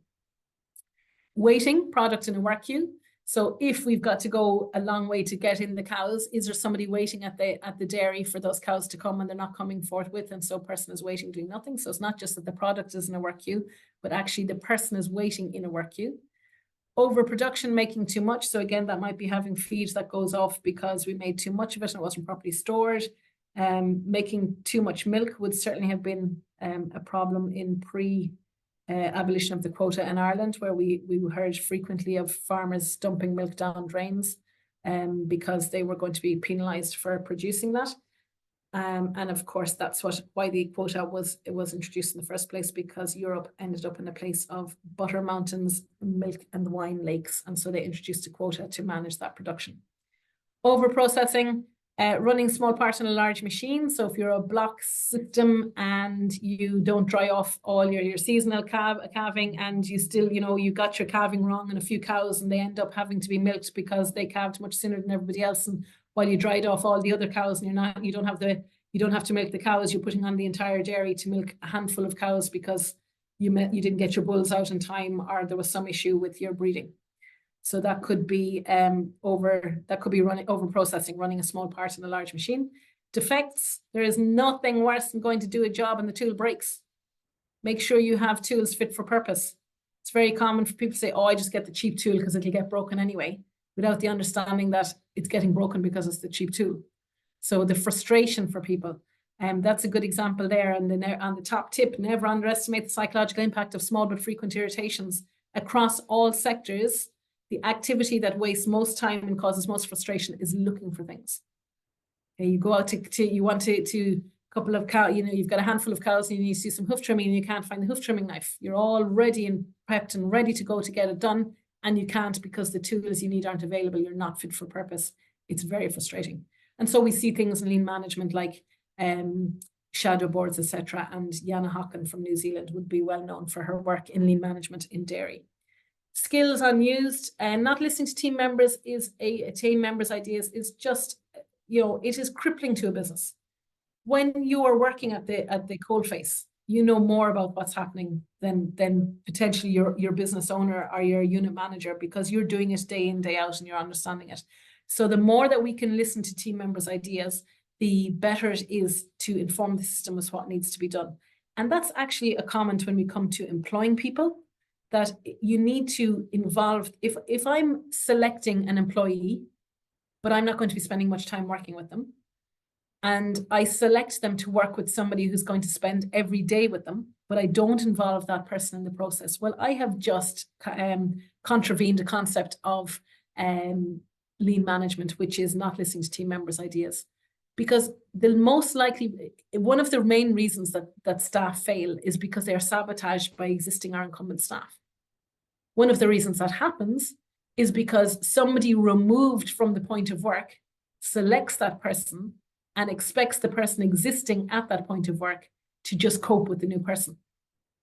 Waiting, product in a work queue. So if we've got to go a long way to get in the cows, is there somebody waiting at the dairy for those cows to come, and they're not coming forthwith, and so a person is waiting doing nothing. So it's not just that the product is in a work queue, but actually the person is waiting in a work queue. Overproduction, making too much. So again, that might be having feed that goes off because we made too much of it and it wasn't properly stored. Making too much milk would certainly have been a problem in abolition of the quota in Ireland, where we heard frequently of farmers dumping milk down drains because they were going to be penalised for producing that. And of course, that's why the quota was introduced in the first place, because Europe ended up in a place of butter mountains, milk and wine lakes. And so they introduced a quota to manage that production. Over-processing, running small part in a large machine. So if you're a block system and you don't dry off all your seasonal calving, and you still, you know, you got your calving wrong in a few cows and they end up having to be milked because they calved much sooner than everybody else. And while you dried off all the other cows and you don't have to milk the cows, you're putting on the entire dairy to milk a handful of cows because you didn't get your bulls out in time, or there was some issue with your breeding. So that could be over processing, running a small part in a large machine. Defects, there is nothing worse than going to do a job and the tool breaks. Make sure you have tools fit for purpose. It's very common for people to say, oh, I just get the cheap tool because it'll get broken anyway, without the understanding that it's getting broken because it's the cheap tool. So the frustration for people, that's a good example there. And on the top tip, never underestimate the psychological impact of small but frequent irritations. Across all sectors, the activity that wastes most time and causes most frustration is looking for things. Okay, you go out you want to couple of cows, you know, you've got a handful of cows and you need to do some hoof trimming and you can't find the hoof trimming knife. You're all ready and prepped and ready to go to get it done, and you can't because the tools you need aren't available. You're not fit for purpose. It's very frustrating. And so we see things in lean management like shadow boards, etc. And Jana Hocken from New Zealand would be well known for her work in lean management in dairy. Skills unused and not listening to team members ideas is just, you know, it is crippling to a business. When you are working at the coalface, you know more about what's happening than potentially your business owner or your unit manager, because you're doing it day in, day out and you're understanding it. So the more that we can listen to team members' ideas, the better it is to inform the system as what needs to be done. And that's actually a comment when we come to employing people, that you need to involve, if I'm selecting an employee, but I'm not going to be spending much time working with them, and I select them to work with somebody who's going to spend every day with them, but I don't involve that person in the process, well, I have just contravened the concept of lean management, which is not listening to team members' ideas. Because the most likely, one of the main reasons that staff fail is because they are sabotaged by existing or incumbent staff. One of the reasons that happens is because somebody removed from the point of work selects that person and expects the person existing at that point of work to just cope with the new person.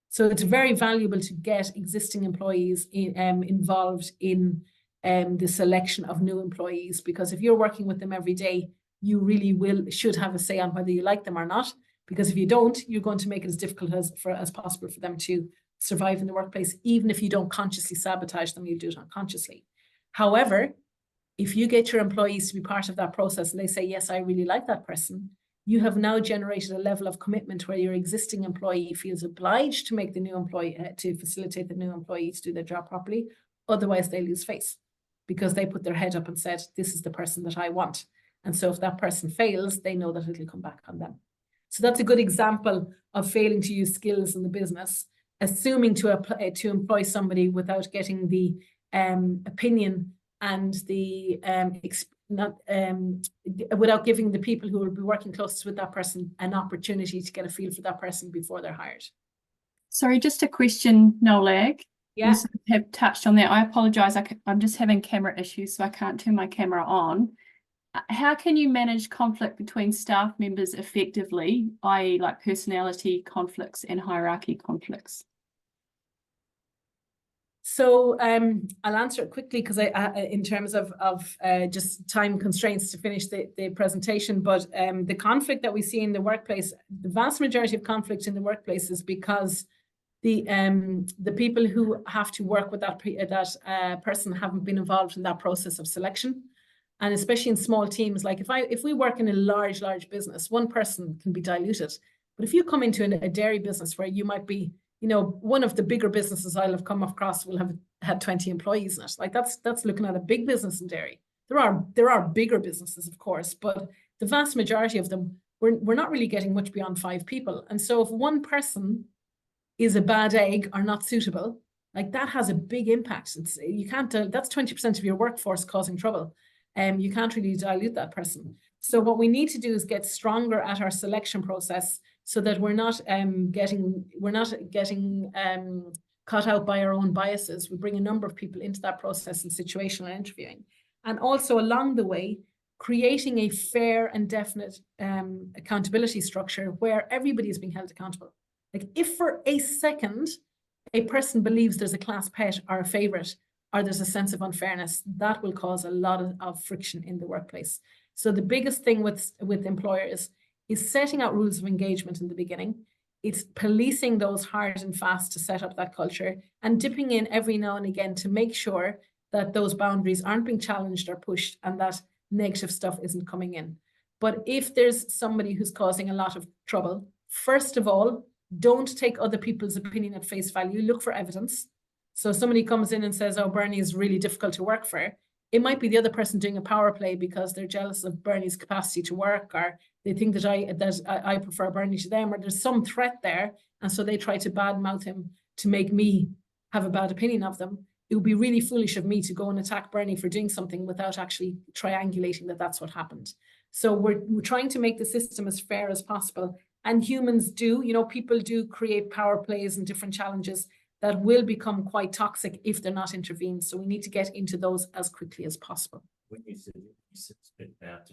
So it's very valuable to get existing employees involved in the selection of new employees, because if you're working with them every day, you really should have a say on whether you like them or not, because if you don't, you're going to make it as difficult as possible for them to survive in the workplace. Even if you don't consciously sabotage them, you do it unconsciously. However, if you get your employees to be part of that process and they say, yes, I really like that person, you have now generated a level of commitment where your existing employee feels obliged to make the new employee, to facilitate the new employee to do their job properly. Otherwise, they lose face because they put their head up and said, this is the person that I want. And so if that person fails, they know that it'll come back on them. So that's a good example of failing to use skills in the business, assuming to employ somebody without getting the opinion and the without giving the people who will be working closest with that person an opportunity to get a feel for that person before they're hired. Sorry, just a question, Nollaig. Yeah. You sort of have touched on that. I apologize. I'm just having camera issues, so I can't turn my camera on. How can you manage conflict between staff members effectively, i.e. like personality conflicts and hierarchy conflicts? So I'll answer it quickly because in terms of just time constraints to finish the presentation, but the conflict that we see in the workplace, the vast majority of conflict in the workplace is because the people who have to work with that person haven't been involved in that process of selection. And especially in small teams, like if we work in a large business, one person can be diluted. But if you come into a dairy business where you might be, you know, one of the bigger businesses I'll have come across will have had 20 employees in it. Like that's looking at a big business in dairy. There are bigger businesses, of course, but the vast majority of them, we're not really getting much beyond 5 people. And so if one person is a bad egg or not suitable, like that has a big impact. You can't, that's 20% of your workforce causing trouble. You can't really dilute that person. So what we need to do is get stronger at our selection process so that we're not getting caught out by our own biases. We bring a number of people into that process in situational interviewing. And also along the way, creating a fair and definite accountability structure where everybody is being held accountable. Like if for a second, a person believes there's a class pet or a favorite, or there's a sense of unfairness, that will cause a lot of friction in the workplace. So the biggest thing with employers is setting out rules of engagement in the beginning. It's policing those hard and fast to set up that culture and dipping in every now and again to make sure that those boundaries aren't being challenged or pushed and that negative stuff isn't coming in. But if there's somebody who's causing a lot of trouble, first of all, don't take other people's opinion at face value. Look for evidence. So somebody comes in and says, oh, Bernie is really difficult to work for. It might be the other person doing a power play because they're jealous of Bernie's capacity to work, or they think that I prefer Bernie to them, or there's some threat there. And so they try to badmouth him to make me have a bad opinion of them. It would be really foolish of me to go and attack Bernie for doing something without actually triangulating that that's what happened. So we're trying to make the system as fair as possible. And humans do, you know, people do create power plays and different challenges that will become quite toxic if they're not intervened. So we need to get into those as quickly as possible. When you said about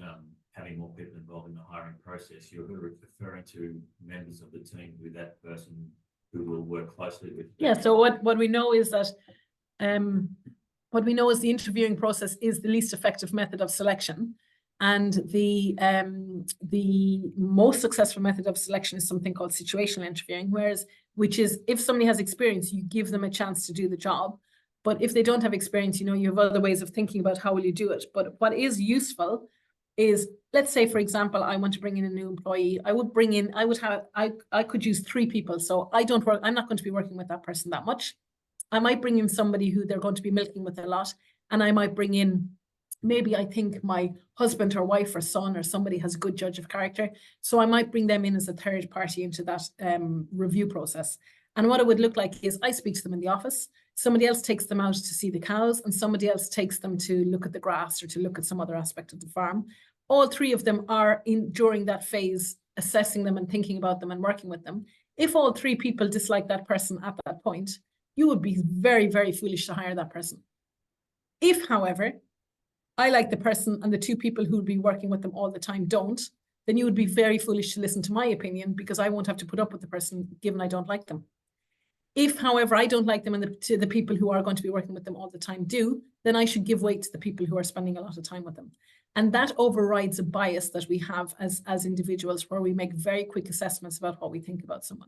having more people involved in the hiring process, you're referring to members of the team with that person who will work closely with. Yeah, so what we know is that the interviewing process is the least effective method of selection. And the most successful method of selection is something called situational interviewing, which is if somebody has experience, you give them a chance to do the job. But if they don't have experience, you know, you have other ways of thinking about how will you do it. But what is useful is, let's say, for example, I want to bring in a new employee. I could use 3 people. So I'm not going to be working with that person that much. I might bring in somebody who they're going to be milking with a lot. And I might bring in, maybe I think my husband or wife or son or somebody has a good judge of character. So I might bring them in as a third party into that review process. And what it would look like is I speak to them in the office. Somebody else takes them out to see the cows, and somebody else takes them to look at the grass or to look at some other aspect of the farm. All 3 of them are during that phase, assessing them and thinking about them and working with them. If all 3 people dislike that person at that point, you would be very, very foolish to hire that person. If, however, I like the person and the 2 people who would be working with them all the time don't, then you would be very foolish to listen to my opinion because I won't have to put up with the person given I don't like them. If, however, I don't like them and the people who are going to be working with them all the time do, then I should give weight to the people who are spending a lot of time with them. And that overrides a bias that we have as individuals where we make very quick assessments about what we think about someone.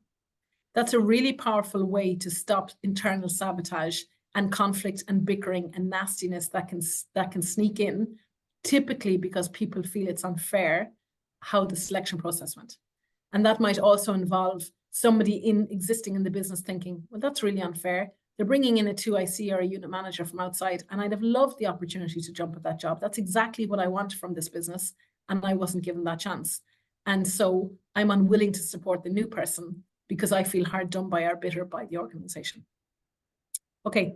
That's a really powerful way to stop internal sabotage and conflict and bickering and nastiness that can sneak in, typically because people feel it's unfair how the selection process went. And that might also involve somebody existing in the business thinking, well, that's really unfair. They're bringing in a 2IC or a unit manager from outside, and I'd have loved the opportunity to jump at that job. That's exactly what I want from this business, and I wasn't given that chance. And so I'm unwilling to support the new person because I feel hard done by or bitter by the organization. Okay,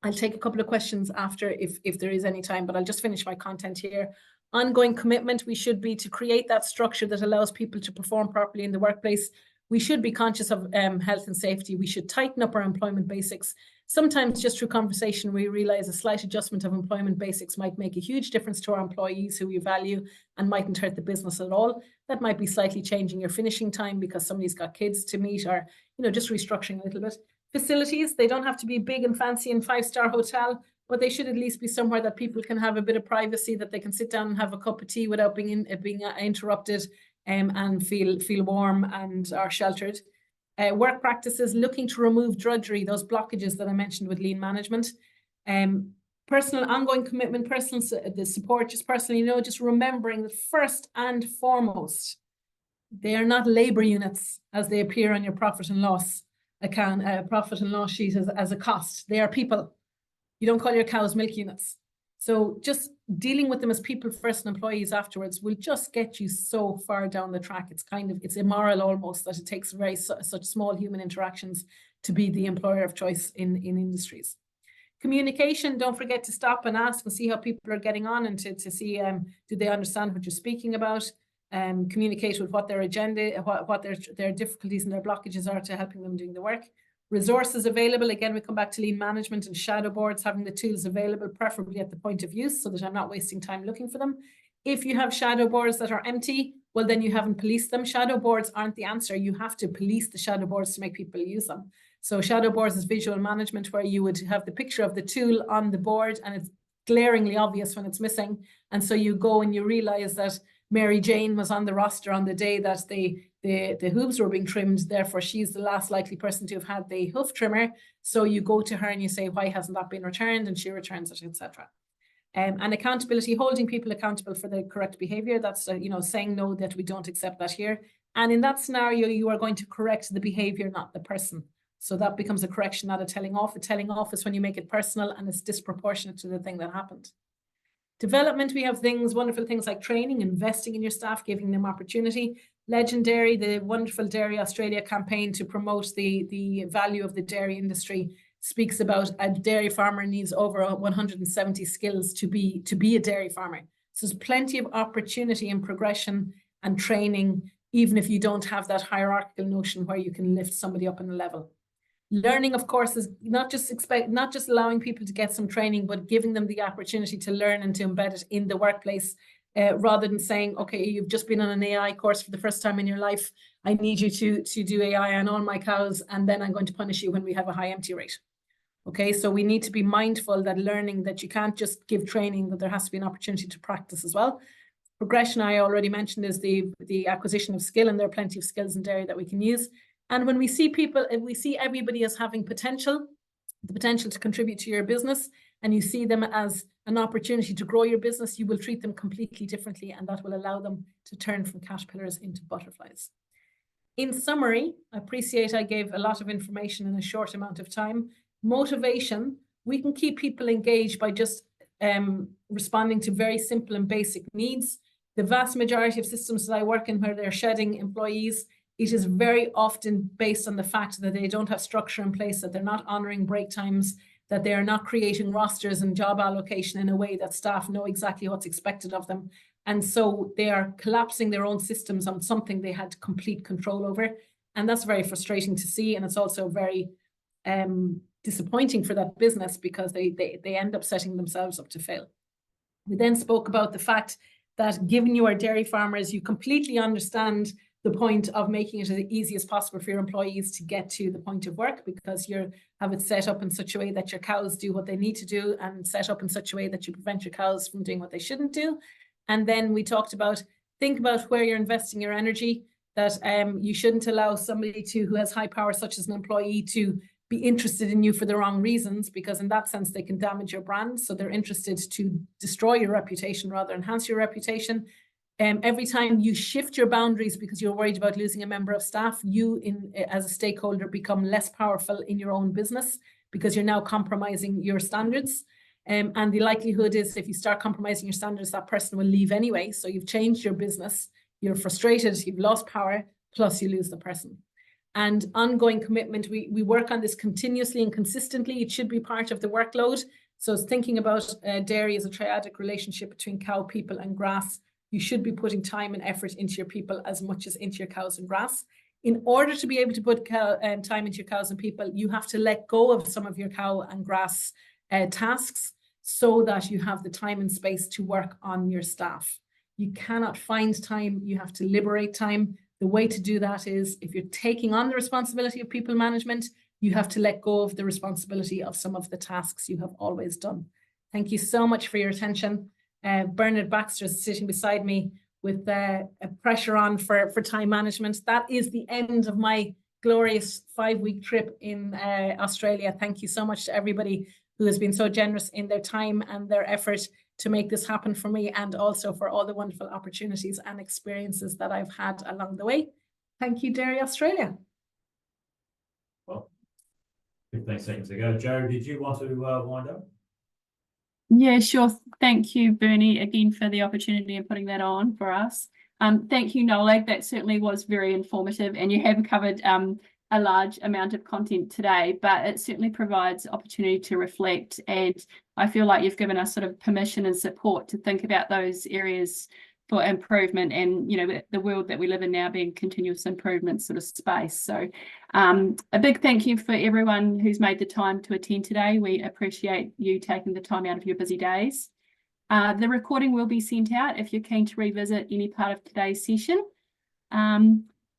I'll take a couple of questions after if there is any time, but I'll just finish my content here. Ongoing commitment, we should be to create that structure that allows people to perform properly in the workplace. We should be conscious of health and safety. We should tighten up our employment basics. Sometimes just through conversation, we realize a slight adjustment of employment basics might make a huge difference to our employees who we value and mightn't hurt the business at all. That might be slightly changing your finishing time because somebody's got kids to meet, or, you know, just restructuring a little bit. Facilities, they don't have to be big and fancy and 5-star hotel, but they should at least be somewhere that people can have a bit of privacy, that they can sit down and have a cup of tea without being interrupted, and feel warm and are sheltered. Work practices, looking to remove drudgery, those blockages that I mentioned with lean management. Personal ongoing commitment, the support, just personally, just remembering that first and foremost, they are not labor units as they appear on your profit and loss account, profit and loss sheet as a cost. They are people. You don't call your cows milk units. So just dealing with them as people first and employees afterwards will just get you so far down the track. It's immoral almost that it takes such small human interactions to be the employer of choice in industries. Communication, don't forget to stop and ask and see how people are getting on, and to see do they understand what you're speaking about. Communicate with what their agenda, what their difficulties and their blockages are to helping them doing the work. Resources available, again, we come back to lean management and shadow boards, having the tools available, preferably at the point of use so that I'm not wasting time looking for them. If you have shadow boards that are empty, well, then you haven't policed them. Shadow boards aren't the answer. You have to police the shadow boards to make people use them. So shadow boards is visual management, where you would have the picture of the tool on the board and it's glaringly obvious when it's missing. And so you go and you realize that Mary Jane was on the roster on the day that the hooves were being trimmed, therefore she's the last likely person to have had the hoof trimmer. So you go to her and you say, why hasn't that been returned? And she returns it, etc. And accountability, holding people accountable for the correct behavior. That's saying no, that we don't accept that here. And in that scenario, you are going to correct the behavior, not the person. So that becomes a correction, not a telling off. A telling off is when you make it personal and it's disproportionate to the thing that happened. Development, we have wonderful things like training, investing in your staff, giving them opportunity. Legendary, the wonderful Dairy Australia campaign to promote the value of the dairy industry, speaks about a dairy farmer needs over 170 skills to be a dairy farmer. So there's plenty of opportunity and progression and training, even if you don't have that hierarchical notion where you can lift somebody up in a level. Learning, of course, is not just allowing people to get some training, but giving them the opportunity to learn and to embed it in the workplace, rather than saying, okay, you've just been on an AI course for the first time in your life. I need you to do AI on all my cows, and then I'm going to punish you when we have a high empty rate. Okay, so we need to be mindful that learning, that you can't just give training, that there has to be an opportunity to practice as well. Progression, I already mentioned, is the acquisition of skill, and there are plenty of skills in dairy that we can use. And when we see people, if we see everybody as having potential, the potential to contribute to your business, and you see them as an opportunity to grow your business, you will treat them completely differently, and that will allow them to turn from caterpillars into butterflies. In summary, I appreciate I gave a lot of information in a short amount of time. Motivation, we can keep people engaged by just responding to very simple and basic needs. The vast majority of systems that I work in where they're shedding employees, it is very often based on the fact that they don't have structure in place, that they're not honoring break times, that they are not creating rosters and job allocation in a way that staff know exactly what's expected of them. And so they are collapsing their own systems on something they had complete control over. And that's very frustrating to see. And it's also very disappointing for that business, because they end up setting themselves up to fail. We then spoke about the fact that given you are dairy farmers, you completely understand the point of making it as easy as possible for your employees to get to the point of work, because you have it set up in such a way that your cows do what they need to do, and set up in such a way that you prevent your cows from doing what they shouldn't do. And then we talked about, think about where you're investing your energy, that you shouldn't allow somebody who has high power, such as an employee, to be interested in you for the wrong reasons, because in that sense, they can damage your brand. So they're interested to destroy your reputation rather than enhance your reputation. Every time you shift your boundaries because you're worried about losing a member of staff, you as a stakeholder become less powerful in your own business because you're now compromising your standards. And the likelihood is if you start compromising your standards, that person will leave anyway. So you've changed your business, you're frustrated, you've lost power, plus you lose the person. And ongoing commitment, we work on this continuously and consistently. It should be part of the workload. So it's thinking about dairy as a triadic relationship between cow, people and grass. You should be putting time and effort into your people as much as into your cows and grass. In order to be able to put time into your cows and people, you have to let go of some of your cow and grass tasks so that you have the time and space to work on your staff. You cannot find time, you have to liberate time. The way to do that is if you're taking on the responsibility of people management, you have to let go of the responsibility of some of the tasks you have always done. Thank you so much for your attention. Bernard Baxter is sitting beside me with a pressure on for time management. That is the end of my glorious 5-week trip in Australia. Thank you so much to everybody who has been so generous in their time and their effort to make this happen for me, and also for all the wonderful opportunities and experiences that I've had along the way. Thank you, Dairy Australia. Well, 15 seconds to go. Joe, did you want to wind up? Yeah, sure. Thank you, Bernie, again for the opportunity and putting that on for us. Thank you, Nollaig. That certainly was very informative, and you have covered a large amount of content today, but it certainly provides opportunity to reflect, and I feel like you've given us sort of permission and support to think about those areas for improvement, and the world that we live in now being continuous improvement sort of space. So a big thank you for everyone who's made the time to attend today. We appreciate you taking the time out of your busy days. The recording will be sent out if you're keen to revisit any part of today's session.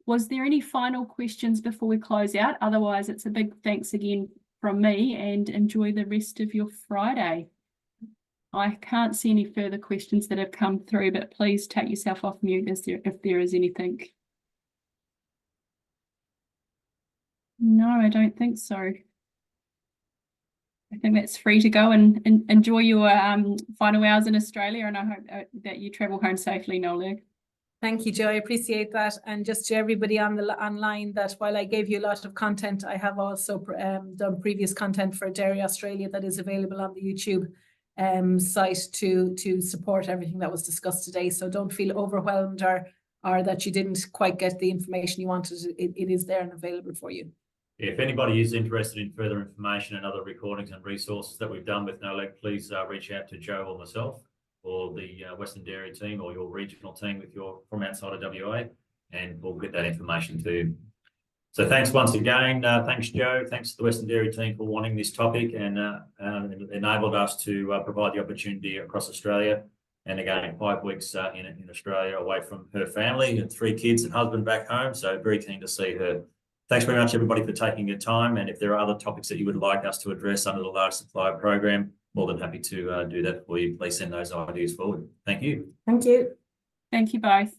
Was there any final questions before we close out? Otherwise, it's a big thanks again from me, and enjoy the rest of your Friday. I can't see any further questions that have come through, but please take yourself off mute if there is anything. No, I don't think so. I think that's free to go and enjoy your final hours in Australia, and I hope that you travel home safely, Nollaig. Thank you, Joe. I appreciate that. And just to everybody online, that while I gave you a lot of content, I have also done previous content for Dairy Australia that is available on the YouTube site to support everything that was discussed today. So don't feel overwhelmed or that you didn't quite get the information you wanted. It is there and available for you. If anybody is interested in further information and other recordings and resources that we've done with Nollaig, please reach out to Joe or myself, or the Western Dairy team, or your regional team from outside of WA, and we'll get that information to you. So thanks once again. Thanks, Joe. Thanks to the Western Dairy team for wanting this topic and enabled us to provide the opportunity across Australia. And again, 5 weeks in Australia, away from her family and 3 kids and husband back home. So very keen to see her. Thanks very much, everybody, for taking your time. And if there are other topics that you would like us to address under the Large Supplier Program, more than happy to do that for you. Please send those ideas forward. Thank you. Thank you. Thank you both.